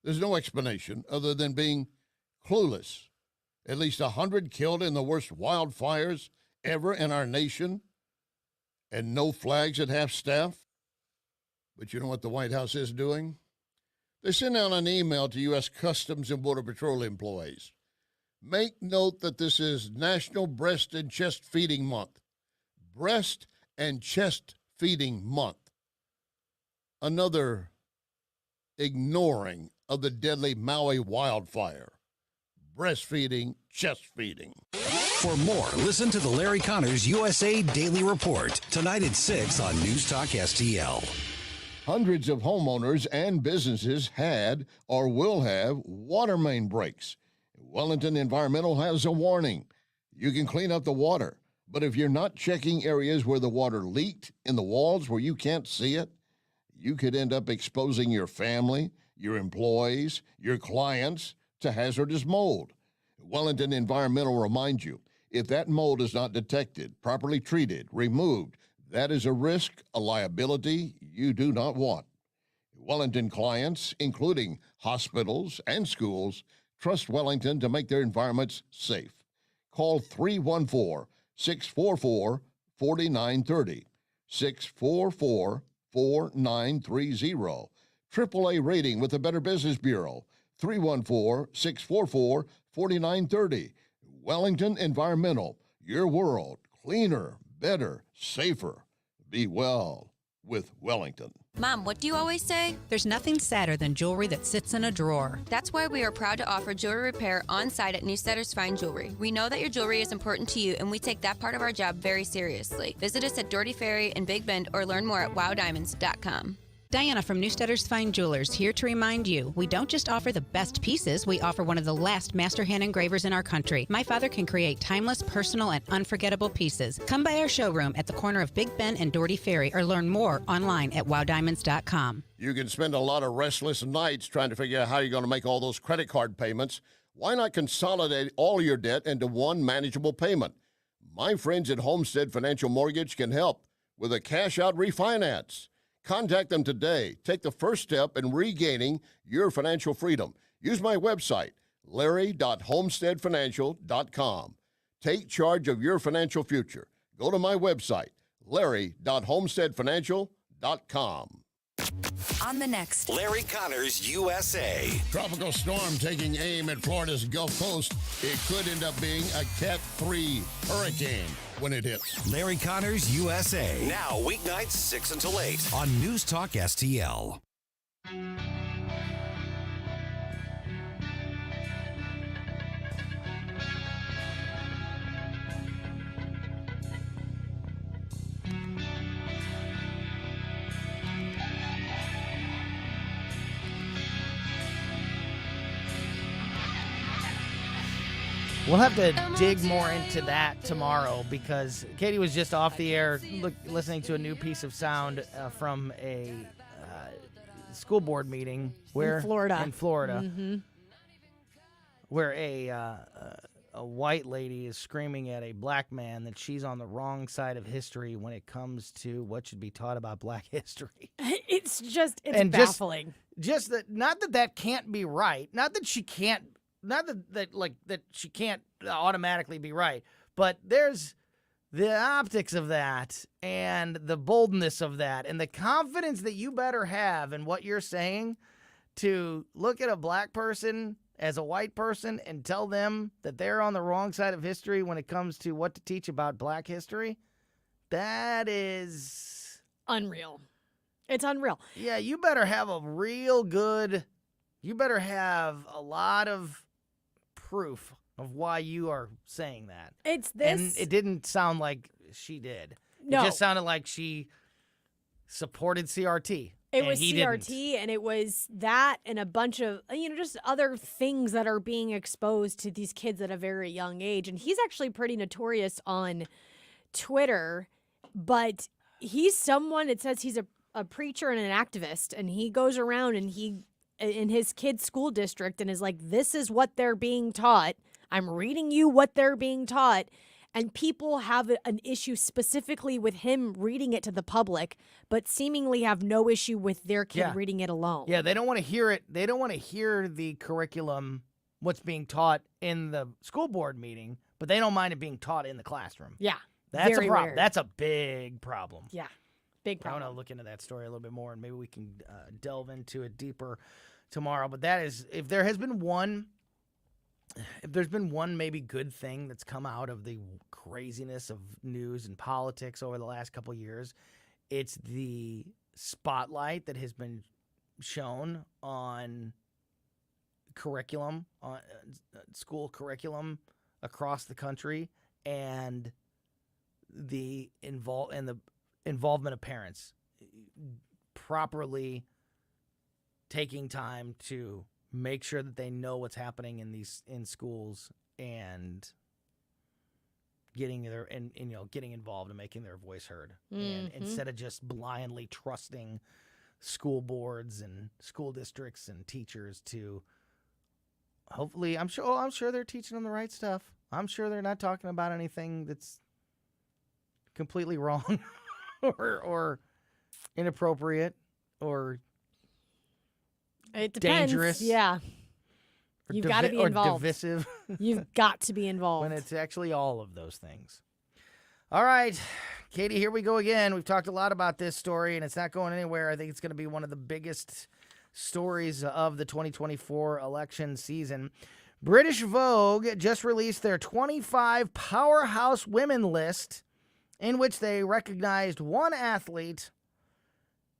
There's no explanation other than being clueless. At least 100 killed in the worst wildfires ever in our nation, and no flags at half-staff. But you know what the White House is doing? They sent out an email to U.S. Customs and Border Patrol employees. Make note that this is National Breast and Chest Feeding Month. Breast and Chest Feeding Month. another ignoring of the deadly Maui wildfire. Breastfeeding, chest feeding. For more, listen to the Larry Connors USA Daily Report tonight at 6 on News Talk STL. Hundreds of homeowners and businesses had or will have water main breaks. Wellington Environmental has a warning. You can clean up the water, but if you're not checking areas where the water leaked in the walls where you can't see it, you could end up exposing your family, your employees, your clients to hazardous mold. Wellington Environmental reminds you, if that mold is not detected, properly treated, removed, that is a risk, a liability you do not want. Wellington clients, including hospitals and schools, trust Wellington to make their environments safe. Call 314-644-4930, 644-4930. AAA rating with the Better Business Bureau, 314-644-4930. Wellington Environmental, your world, cleaner, better, safer. Be well with Wellington. Mom, what do you always say? There's nothing sadder than jewelry that sits in a drawer. That's why we are proud to offer jewelry repair on site at Newsteaders Fine Jewelry. We know that your jewelry is important to you, and we take that part of our job very seriously. Visit us at Doherty Ferry in Big Bend or learn more at wowdiamonds.com. Diana from Newsteaders Fine Jewelers here to remind you, we don't just offer the best pieces, we offer one of the last master hand engravers in our country. My father can create timeless, personal, and unforgettable pieces. Come by our showroom at the corner of Big Ben and Doherty Ferry or learn more online at wowdiamonds.com. You can spend a lot of restless nights trying to figure out how you're going to make all those credit card payments. Why not consolidate all your debt into one manageable payment? My friends at Homestead Financial Mortgage can help with a cash-out refinance. Contact them today. Take the first step in regaining your financial freedom. Use my website, larry.homesteadfinancial.com. Take charge of your financial future. Go to my website, larry.homesteadfinancial.com. On the next Larry Connors USA. Tropical storm taking aim at Florida's Gulf Coast. It could end up being a Cat 3 hurricane when it hits. Larry Connors USA. Now weeknights 6 until 8 on News Talk STL. We'll have to dig more into that tomorrow because Katie was just off the air listening to a new piece of sound from a school board meeting where in Florida, mm-hmm. where a white lady is screaming at a black man that she's on the wrong side of history when it comes to what should be taught about black history. It's baffling. Just that, not that can't be right, not that she can't. Not that she can't automatically be right, but there's the optics of that and the boldness of that and the confidence that you better have in what you're saying to look at a black person as a white person and tell them that they're on the wrong side of history when it comes to what to teach about black history. That is unreal. It's unreal. Yeah, you better have a lot of proof of why you are saying that. It's this. And it didn't sound like she did. No. It just sounded like she supported CRT. It was CRT, and it was that and a bunch of, just other things that are being exposed to these kids at a very young age. And he's actually pretty notorious on Twitter, but he's someone, it says he's a preacher and an activist, and he goes around and he in his kid's school district and is like, this is what they're being taught. I'm reading you what they're being taught. And people have an issue specifically with him reading it to the public, but seemingly have no issue with their kid reading it alone. Yeah, they don't want to hear it. They don't want to hear the curriculum, what's being taught in the school board meeting, but they don't mind it being taught in the classroom. Yeah. That's a problem. That's a big problem. Yeah. Big problem. I want to look into that story a little bit more, and maybe we can delve into it deeper tomorrow. But that is, if there's been one maybe good thing that's come out of the craziness of news and politics over the last couple of years, it's the spotlight that has been shown on curriculum, on school curriculum across the country, and the involvement of parents properly taking time to make sure that they know what's happening in schools and getting getting involved and making their voice heard, and instead of just blindly trusting school boards and school districts and teachers to hopefully, I'm sure they're teaching them the right stuff. I'm sure they're not talking about anything that's completely wrong or inappropriate or it depends. Dangerous. Yeah. You've got to be involved. Or divisive. You've got to be involved. When it's actually all of those things. All right, Katie, here we go again. We've talked a lot about this story, and it's not going anywhere. I think it's going to be one of the biggest stories of the 2024 election season. British Vogue just released their 25 powerhouse women list, in which they recognized one athlete,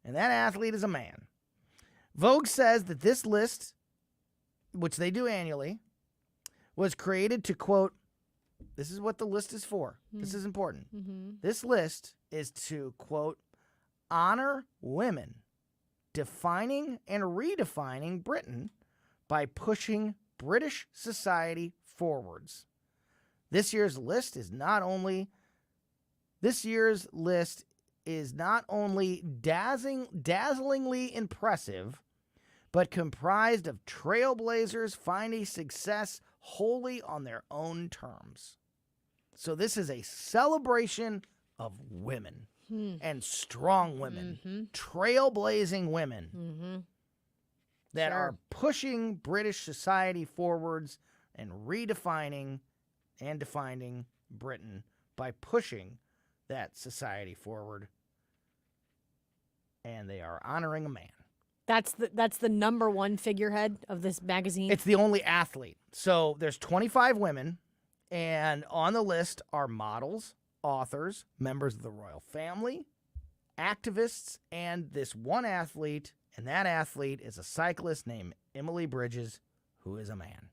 and that athlete is a man. Vogue says that this list, which they do annually, was created to, quote, this is what the list is for. This is important. This list is to, quote, honor women, defining and redefining Britain by pushing British society forwards. This year's list is not only dazzlingly impressive, but comprised of trailblazers finding success wholly on their own terms. So this is a celebration of women and strong women, trailblazing women that are pushing British society forwards and redefining and defining Britain by pushing that society forward. And they are honoring a man. That's the number one figurehead of this magazine. It's the only athlete. So there's 25 women, and on the list are models, authors, members of the royal family, activists, and this one athlete, and that athlete is a cyclist named Emily Bridges, who is a man.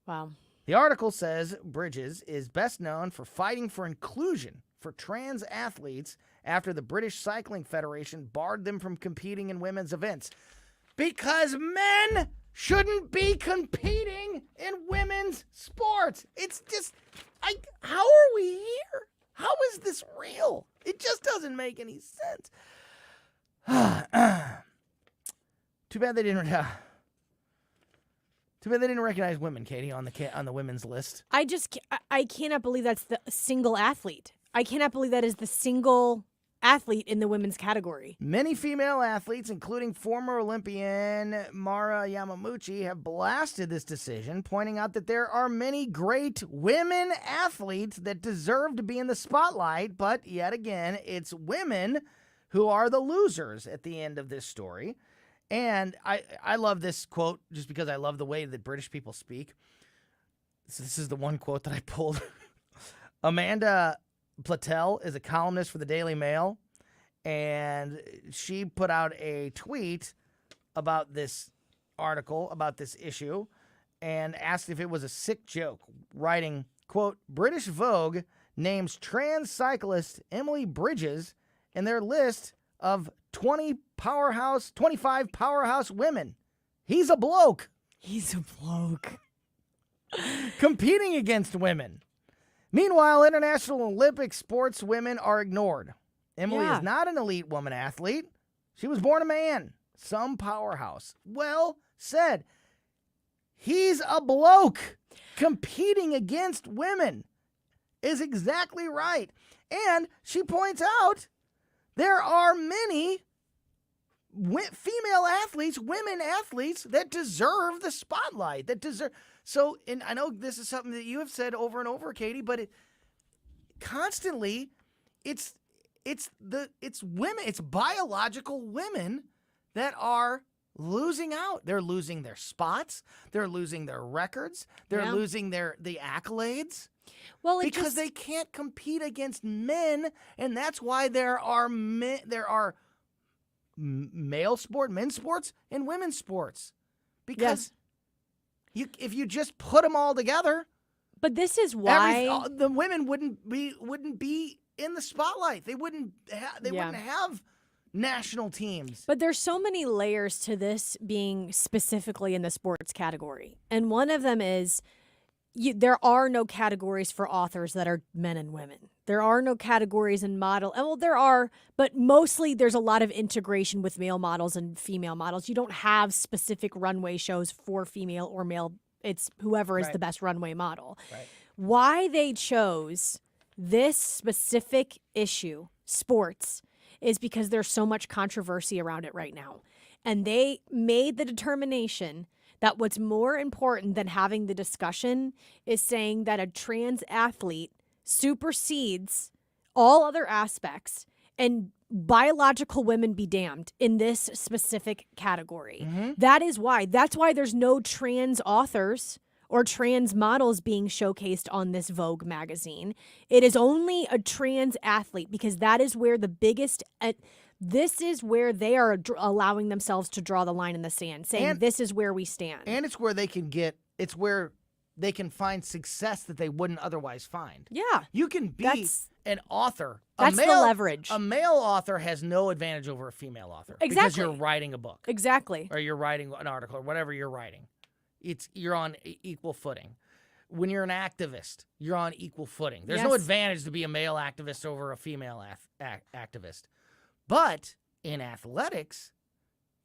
Wow. The article says Bridges is best known for fighting for inclusion for trans athletes after the British Cycling Federation barred them from competing in women's events. Because men shouldn't be competing in women's sports. It's just, how are we here? How is this real? It just doesn't make any sense. Too bad they didn't recognize women, Katie, on the women's list. I cannot believe that's the single athlete. I cannot believe that is the single athlete in the women's category. Many female athletes, including former Olympian Mara Yamaguchi, have blasted this decision, pointing out that there are many great women athletes that deserve to be in the spotlight, but yet again, it's women who are the losers at the end of this story. And I love this quote just because I love the way that British people speak. So this is the one quote that I pulled. Amanda Platel is a columnist for the Daily Mail, and she put out a tweet about this article, about this issue, and asked if it was a sick joke, writing, quote, British Vogue names trans cyclist Emily Bridges in their list of 25 powerhouse women. He's a bloke. He's a bloke. Competing against women. Meanwhile, international Olympic sports women are ignored. Emily is not an elite woman athlete. She was born a man. Some powerhouse. Well said. He's a bloke. Competing against women is exactly right. And she points out there are many female athletes, women athletes that deserve the spotlight, So, and I know this is something that you have said over and over, Katie, but constantly, it's women, it's biological women that are losing out. They're losing their spots. They're losing their records. They're losing the accolades. Well, because they can't compete against men, and that's why there are men's sports, and women's sports. Because if you just put them all together, but this is why the women wouldn't be in the spotlight. They wouldn't have national teams. But there's so many layers to this being specifically in the sports category, and one of them is there are no categories for authors that are men and women. There are no categories in model. Well, there are, but mostly there's a lot of integration with male models and female models. You don't have specific runway shows for female or male. It's whoever is the best runway model. Right. Why they chose this specific issue, sports, is because there's so much controversy around it right now. And they made the determination that what's more important than having the discussion is saying that a trans athlete supersedes all other aspects, and biological women be damned in this specific category. That's why there's no trans authors or trans models being showcased on this Vogue magazine. It is only a trans athlete, because that is where the biggest this is where they are allowing themselves to draw the line in the sand, saying this is where we stand. And it's where they can find success that they wouldn't otherwise find. Yeah. You can be an author. That's the leverage. A male author has no advantage over a female author. Exactly. Because you're writing a book. Exactly. Or you're writing an article or whatever you're writing. You're on equal footing. When you're an activist, you're on equal footing. There's no advantage to be a male activist over a female activist. But in athletics,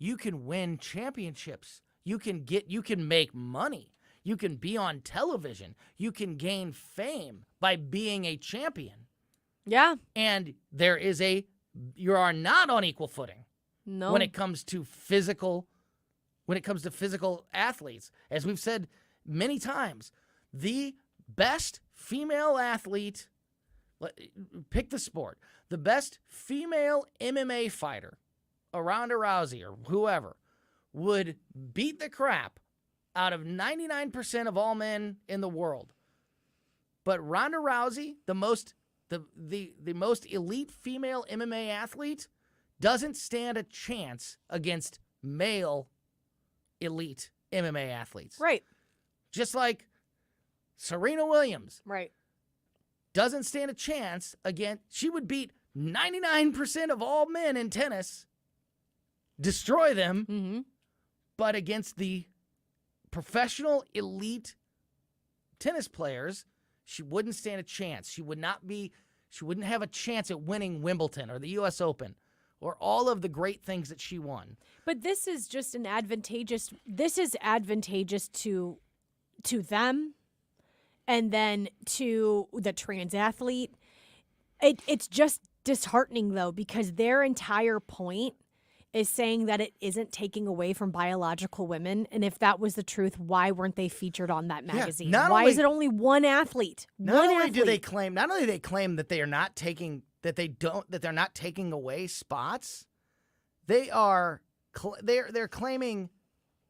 you can win championships. You can make money. You can be on television. You can gain fame by being a champion. Yeah. And you are not on equal footing. No. When it comes to physical athletes. As we've said many times, the best female athlete, pick the sport, the best female MMA fighter, a Ronda Rousey or whoever, would beat the crap out of 99% of all men in the world. But Ronda Rousey, the most elite female MMA athlete, doesn't stand a chance against male elite MMA athletes. Right. Just like Serena Williams. Right. Doesn't stand a chance against, she would beat 99% of all men in tennis, destroy them, but against the professional elite tennis players, she wouldn't stand a chance. She wouldn't have a chance at winning Wimbledon or the US Open or all of the great things that she won. But this is just advantageous to them, and then to the trans athlete. It's just disheartening, though, because their entire point is saying that it isn't taking away from biological women. And if that was the truth, why weren't they featured on that magazine? Why is it only one athlete? Not only do they claim that they are not taking that they're not taking away spots, they're claiming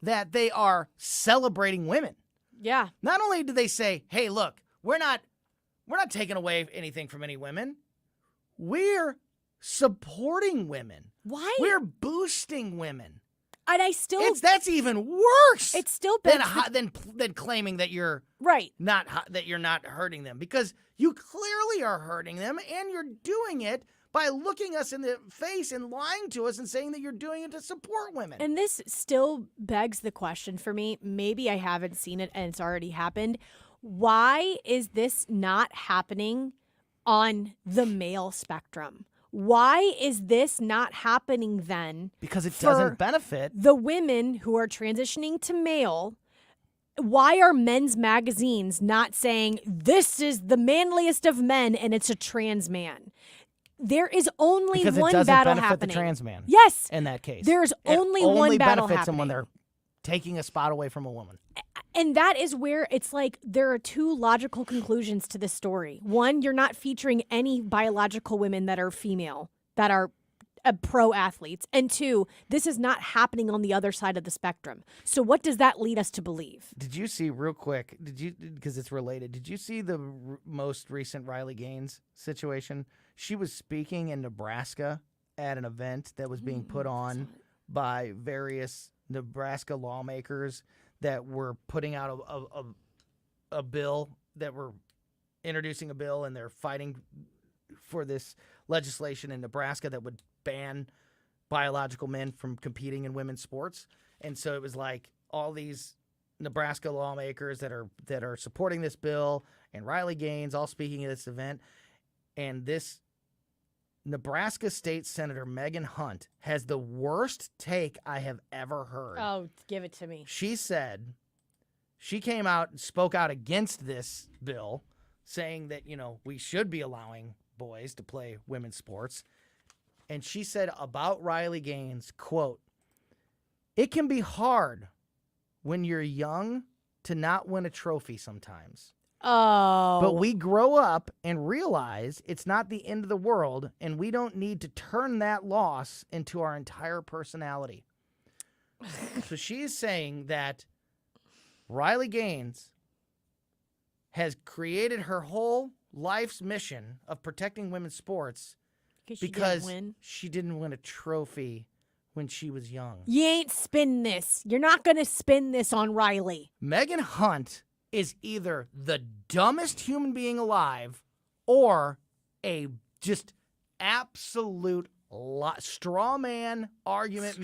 that they are celebrating women. Yeah. Not only do they say, "Hey, look, we're not taking away anything from any women. We're supporting women. Why? We're boosting women." And that's even worse. It's still than claiming that you're right, that you're not hurting them, because you clearly are hurting them, and you're doing it by looking us in the face and lying to us and saying that you're doing it to support women. And this still begs the question for me. Maybe I haven't seen it and it's already happened. Why is this not happening on the male spectrum? Why is this not happening then? Because it doesn't benefit the women who are transitioning to male. Why are men's magazines not saying this is the manliest of men and it's a trans man? There is only because one it doesn't battle benefit happening. the trans man. Yes. In that case. There's only one battle benefits happening. them when they're taking a spot away from a woman. And that is where it's like there are two logical conclusions to this story. One, you're not featuring any biological women that are female, that are pro athletes, and 2, this is not happening on the other side of the spectrum. So what does that lead us to believe? Did you see, real quick, because it's related, did you see the most recent Riley Gaines situation? She was speaking in Nebraska at an event that was being put on by various Nebraska lawmakers that were putting out a bill, that were introducing a bill, and they're fighting for this legislation in Nebraska that would ban biological men from competing in women's sports. And so it was like all these Nebraska lawmakers that are supporting this bill, and Riley Gaines all speaking at this event. And this Nebraska State Senator Megan Hunt has the worst take I have ever heard. Oh, give it to me. She said, she came out and spoke out against this bill, saying that, we should be allowing boys to play women's sports. And she said about Riley Gaines, quote, "It can be hard when you're young to not win a trophy sometimes. Oh. But we grow up and realize it's not the end of the world, and we don't need to turn that loss into our entire personality." So she's saying that Riley Gaines has created her whole life's mission of protecting women's sports because she didn't win a trophy when she was young. You ain't spin this. You're not going to spin this on Riley. Megan Hunt is either the dumbest human being alive or a just absolute straw man argument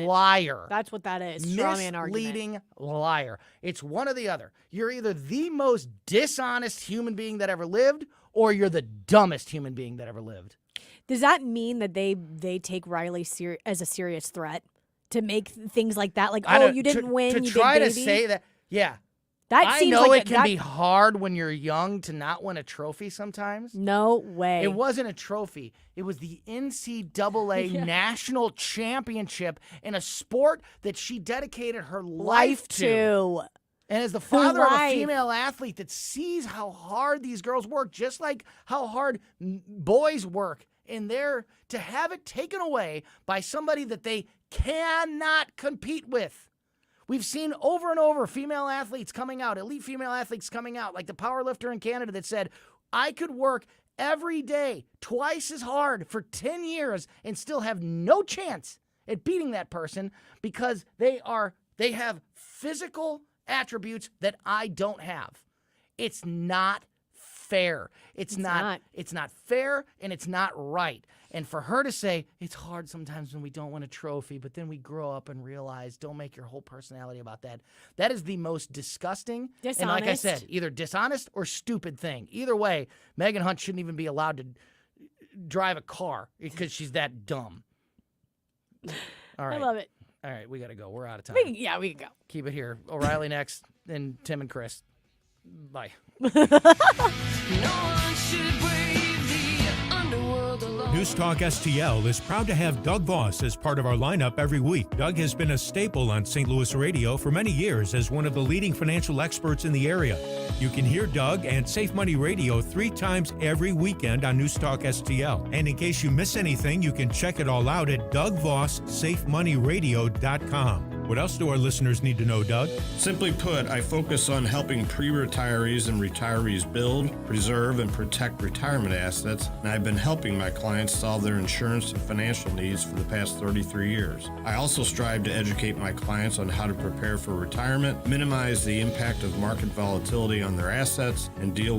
liar. That's what that is. Straw man argument. Misleading liar. It's one or the other. You're either the most dishonest human being that ever lived, or you're the dumbest human being that ever lived. Does that mean that they take Riley as a serious threat to make things like that? Like, you didn't win, you try big to baby? say that, yeah. That seems I know like it can be hard when you're young to not win a trophy sometimes. No way. It wasn't a trophy. It was the NCAA National Championship in a sport that she dedicated her life to. And as the father of a female athlete that sees how hard these girls work, just like how hard boys work, and to have it taken away by somebody that they cannot compete with. We've seen over and over female athletes coming out, elite female athletes coming out, like the powerlifter in Canada that said, I could work every day twice as hard for 10 years and still have no chance at beating that person because they have physical attributes that I don't have. It's not fair. It's not fair, and it's not right. And for her to say, it's hard sometimes when we don't win a trophy, but then we grow up and realize, don't make your whole personality about that. That is the most disgusting, dishonest, and like I said, either dishonest or stupid thing. Either way, Megan Hunt shouldn't even be allowed to drive a car because she's that dumb. All right. I love it. All right, we got to go. We're out of time. We can go. Keep it here. O'Reilly next, and Tim and Chris. Bye. News Talk STL is proud to have Doug Voss as part of our lineup every week. Doug has been a staple on St. Louis radio for many years as one of the leading financial experts in the area. You can hear Doug and Safe Money Radio 3 times every weekend on News Talk STL. And in case you miss anything, you can check it all out at DougVossSafeMoneyRadio.com. What else do our listeners need to know, Doug? Simply put, I focus on helping pre-retirees and retirees build, preserve, and protect retirement assets, and I've been helping my clients solve their insurance and financial needs for the past 33 years. I also strive to educate my clients on how to prepare for retirement, minimize the impact of market volatility on their assets, and deal